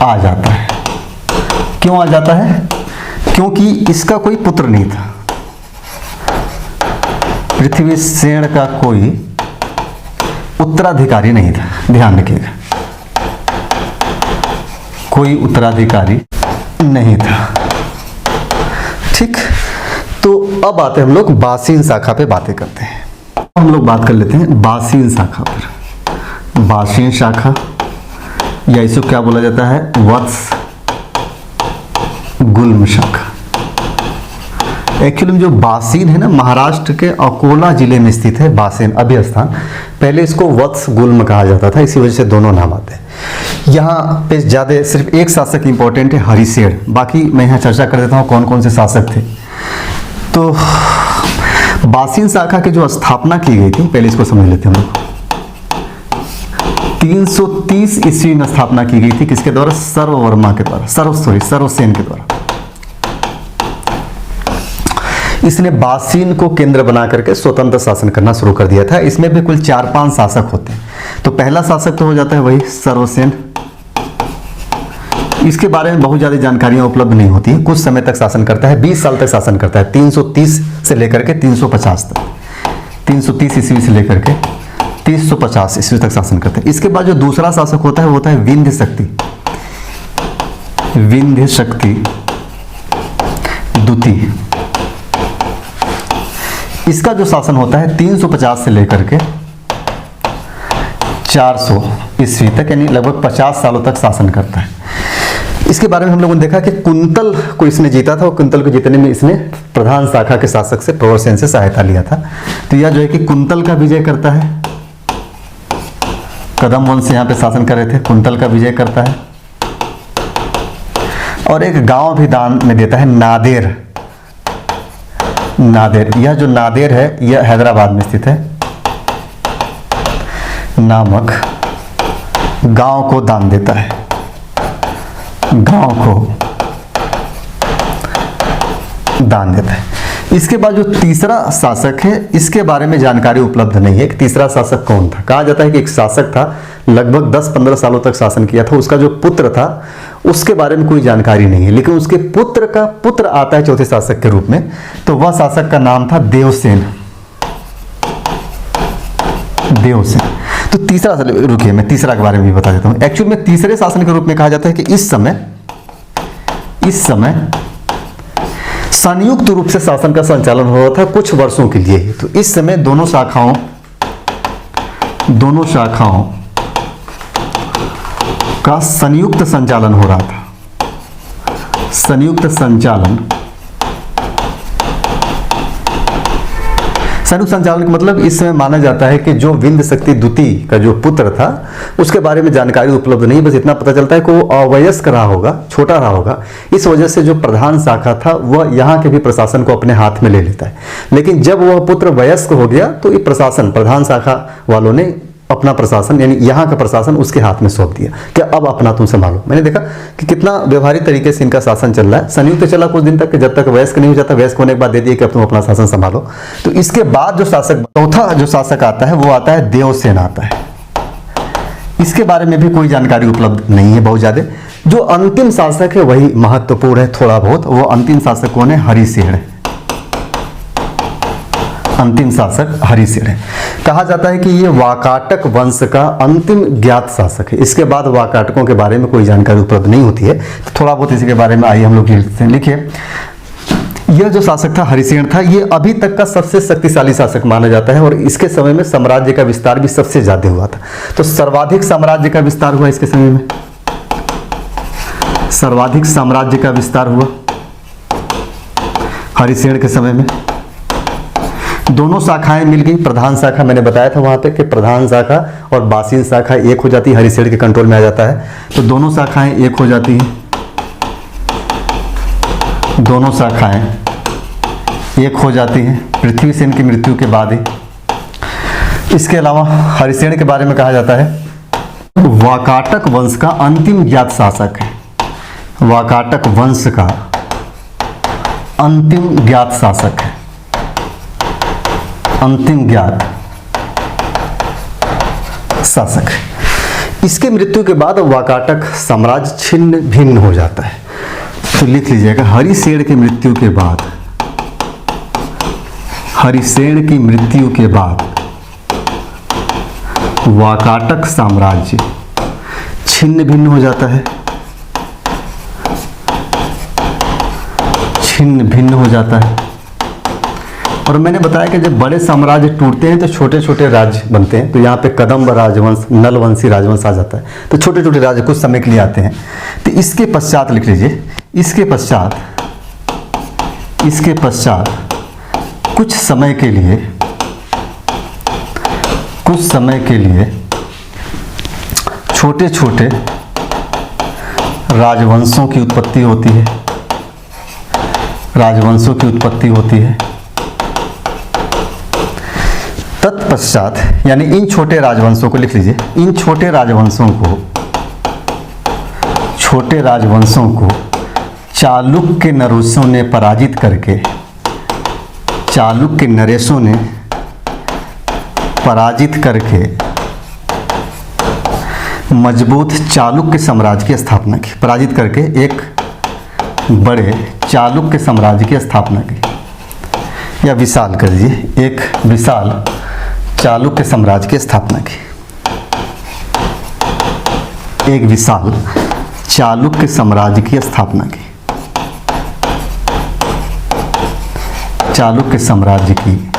आ जाता है। क्यों आ जाता है? क्योंकि इसका कोई पुत्र नहीं था। पृथ्वीसेन का कोई उत्तराधिकारी नहीं था, ध्यान रखिएगा, कोई उत्तराधिकारी नहीं था। ठीक, तो अब आते हैं हम लोग बासीन शाखा पे बातें करते हैं। हम लोग बात कर लेते हैं बासीन शाखा पर। बासीन शाखा या इसको क्या बोला जाता है? वत्स गुल्म शाखा। एक्चुअली में जो बासीन है ना, महाराष्ट्र के अकोला जिले में स्थित है बासीन अभय स्थान। पहले इसको वत्स गुल्म कहा जाता था, इसी वजह से दोनों नाम आते हैं। यहाँ पे ज़्यादा सिर्फ एक शासक इंपॉर्टेंट है, हरिसेन। बाकी मैं यहाँ चर्चा कर देता हूँ कौन कौन से शासक थे। तो बासीन शाखा की जो स्थापना की गई थी, पहले इसको समझ लेते हैं हम लोग। 330 ईस्वी में स्थापना की गई थी, किसके द्वारा? सर्ववर्मा के द्वारा, सर्वसेन के द्वारा। इसने बासीन को केंद्र बना करके स्वतंत्र शासन करना शुरू कर दिया था। इसमें भी कुल 4-5 शासक होते हैं। तो पहला शासक तो हो जाता है वही सर्वसेन। इसके बारे में बहुत ज़्यादा जानकारियां उपलब्ध नहीं होती हैं। कुछ समय तक शासन करता है, 20 साल तक शासन करता है, 330 से लेकर के 350 तक, 330 ईस्वी से लेकर के 350 ईस्वी तक शासन करता है। इसके बाद जो दूसरा शासक होता है वो होता है विंध्य शक्ति द्वितीय। इसका जो शासन होता है 350 से लेकर के 400 ईस्वी तक, यानी लगभग 50 सालों तक शासन करता है। इसके बारे में हम लोगों ने देखा कि कुंतल को इसने जीता था, और कुंतल को जीतने में इसने प्रधान शाखा के शासक से प्रवरसेन से सहायता लिया था। तो यह जो है कि कुंतल का विजय करता है, कदम वंश यहाँ पे शासन कर रहे थे, कुंतल का विजय करता है, और एक गांव भी दान में देता है, नादेर। यह जो नादेर है यह हैदराबाद में स्थित है, नामक गांव को दान देता है, गांव को दान देता है। इसके बाद जो तीसरा शासक है, इसके बारे में जानकारी उपलब्ध नहीं है कि तीसरा शासक कौन था। कहा जाता है कि एक शासक था, लगभग 10-15 सालों तक शासन किया था। उसका जो पुत्र था उसके बारे में कोई जानकारी नहीं है, लेकिन उसके पुत्र का पुत्र आता है चौथे शासक के रूप में। तो वह शासक का नाम था देवसेन। तो तीसरा, रुकिए मैं तीसरा के बारे में भी बता देता हूं। एक्चुअली में तीसरे शासन के रूप में कहा जाता है कि इस समय संयुक्त रूप से शासन का संचालन हो रहा था कुछ वर्षों के लिए ही। तो इस समय दोनों शाखाओं का संयुक्त संचालन हो रहा था। संयुक्त संचालन का मतलब इस समय माना जाता है कि जो विंध्य शक्ति द्वितीय का जो पुत्र था उसके बारे में जानकारी उपलब्ध नहीं, बस इतना पता चलता है कि वो अवयस्क रहा होगा, छोटा रहा होगा। इस वजह से जो प्रधान शाखा था वह यहाँ के भी प्रशासन को अपने हाथ में ले लेता है। लेकिन जब वह पुत्र वयस्क हो गया तो ये प्रशासन प्रधान शाखा वालों ने अपना प्रशासन यानी यहाँ का प्रशासन उसके हाथ में सौंप दिया कि अब अपना तुम संभालो। मैंने देखा कि कितना व्यवहारिक तरीके से इनका शासन चल रहा है। संयुक्त चला कुछ दिन तक कि जब तक वयस्क नहीं हो जाता, वयस्क होने के बाद दे दिए कि अब तुम अपना शासन संभालो। तो इसके बाद जो शासक, चौथा जो शासक आता है वो आता है देवसेन आता है। इसके बारे में भी कोई जानकारी उपलब्ध नहीं है बहुत ज़्यादा। जो अंतिम शासक है वही महत्वपूर्ण है थोड़ा बहुत। वो अंतिम शासक कौन है? हरिसेन है। अंतिम शासक हरिसेन है। कहा जाता है कि ये वाकाटक वंश का अंतिम ज्ञात शासक है। इसके बाद वाकाटकों के बारे में कोई जानकारी उपलब्ध नहीं होती है। तो थोड़ा बहुत इसके बारे में आइए हम लोग लिखते हैं। लिखिए, यह जो शासक था हरिसेन था, ये अभी तक का सबसे शक्तिशाली शासक माना जाता है और इसके समय में साम्राज्य का विस्तार भी सबसे ज्यादा हुआ था। तो सर्वाधिक साम्राज्य का विस्तार हुआ इसके समय में, सर्वाधिक साम्राज्य का विस्तार हुआ हरिसेन के समय में। दोनों शाखाएं मिल गई। प्रधान शाखा मैंने बताया था वहां पे कि प्रधान शाखा और बासिन शाखा एक हो जाती है, हरिसेन के कंट्रोल में आ जाता है। तो दोनों शाखाएं एक हो जाती हैं, दोनों शाखाएं एक हो जाती हैं पृथ्वी सेन की मृत्यु के बाद ही। इसके अलावा हरिसेन के बारे में कहा जाता है वाकाटक वंश का अंतिम ज्ञात शासक है। वाकाटक वंश का अंतिम ज्ञात शासक है, अंतिम ज्ञात शासक। इसके मृत्यु के बाद वाकाटक साम्राज्य छिन्न भिन्न हो जाता है। तो लिख लीजिएगा, हरिसेन की मृत्यु के बाद, हरिसेन की मृत्यु के बाद वाकाटक साम्राज्य छिन्न भिन्न हो जाता है, छिन्न भिन्न हो जाता है। और मैंने बताया कि जब बड़े साम्राज्य टूटते हैं तो छोटे छोटे राज्य बनते हैं। तो यहाँ पे कदम्ब राजवंश, नलवंशी राजवंश आ जाता है। तो छोटे छोटे राज्य कुछ समय के लिए आते हैं। तो इसके पश्चात लिख लीजिए, इसके पश्चात कुछ समय के लिए छोटे छोटे राजवंशों की उत्पत्ति होती है, राजवंशों की उत्पत्ति होती है। तत्पश्चात यानी इन छोटे राजवंशों को लिख लीजिए, इन छोटे राजवंशों को चालुक्य नरेशों ने पराजित करके, चालुक्य नरेशों ने पराजित करके मजबूत चालुक्य साम्राज्य की स्थापना की। पराजित करके एक बड़े चालुक्य साम्राज्य की स्थापना की, या विशाल कर लीजिए, एक विशाल चालुक्य साम्राज्य की स्थापना की। एक विशाल चालुक्य साम्राज्य की स्थापना की, चालुक्य साम्राज्य की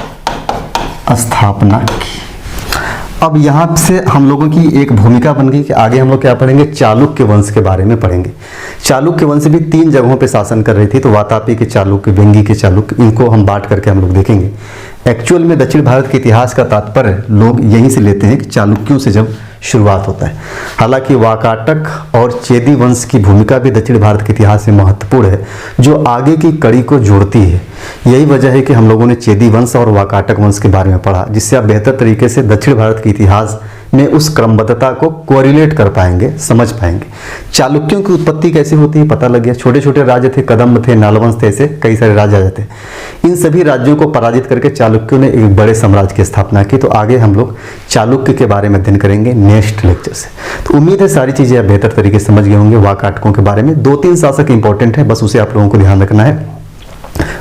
स्थापना की। अब यहाँ से हम लोगों की एक भूमिका बन गई कि आगे हम लोग क्या पढ़ेंगे, चालुक्य वंश के बारे में पढ़ेंगे। चालुक्य वंश भी 3 जगहों पे शासन कर रही थी। तो वातापी के चालुक्य, वेंगी के चालुक्य, इनको हम बांट करके हम लोग देखेंगे। एक्चुअल में दक्षिण भारत के इतिहास का तात्पर्य लोग यहीं से लेते हैं कि चालुक्यों से जब शुरुआत होता है। हालांकि वाकाटक और चेदी वंश की भूमिका भी दक्षिण भारत के इतिहास में महत्वपूर्ण है, जो आगे की कड़ी को जोड़ती है। यही वजह है कि हम लोगों ने चेदी वंश और वाकाटक वंश के बारे में पढ़ा, जिससे आप बेहतर तरीके से दक्षिण भारत के इतिहास में उस क्रमबद्धता को कोरिलेट कर पाएंगे, समझ पाएंगे। चालुक्यों की उत्पत्ति कैसे होती है पता लग गया। छोटे छोटे राज्य थे, कदम्ब थे, नालवंश थे, ऐसे कई सारे राज्य आ जाते हैं। इन सभी राज्यों को पराजित करके चालुक्यों ने एक बड़े साम्राज्य की स्थापना की। तो आगे हम लोग चालुक्य के बारे में अध्ययन करेंगे नेक्स्ट लेक्चर से। तो उम्मीद है सारी चीजें आप बेहतर तरीके से समझ गए होंगे। वाकाटकों के बारे में 2-3 शासक इंपॉर्टेंट है, बस उसे आप लोगों को ध्यान रखना है।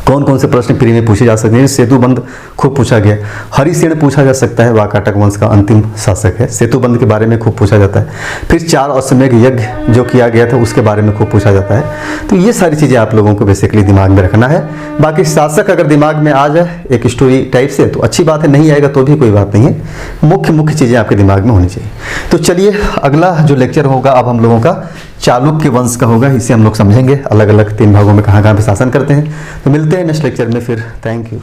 कौन कौन से प्रश्न प्री में पूछे जा सकते हैं? सेतुबंध खूब पूछा गया, हरिसेन पूछा जा सकता है, वाकाटक वंश का अंतिम शासक है। सेतुबंध के बारे में खूब पूछा जाता है। फिर 4 अश्वमेध यज्ञ जो किया गया था उसके बारे में खूब पूछा जाता है। तो ये सारी चीजें आप लोगों को बेसिकली दिमाग में रखना है। बाकी शासक अगर दिमाग में आ जाए एक स्टोरी टाइप से तो अच्छी बात है, नहीं आएगा तो भी कोई बात नहीं है। मुख्य चीजें आपके दिमाग में होनी चाहिए। तो चलिए अगला जो लेक्चर होगा अब हम लोगों का चालुक्य वंश का होगा। इसे हम लोग समझेंगे अलग अलग 3 भागों में कहाँ कहाँ पे शासन करते हैं। तो मिलते हैं नेक्स्ट लेक्चर में फिर। Thank you.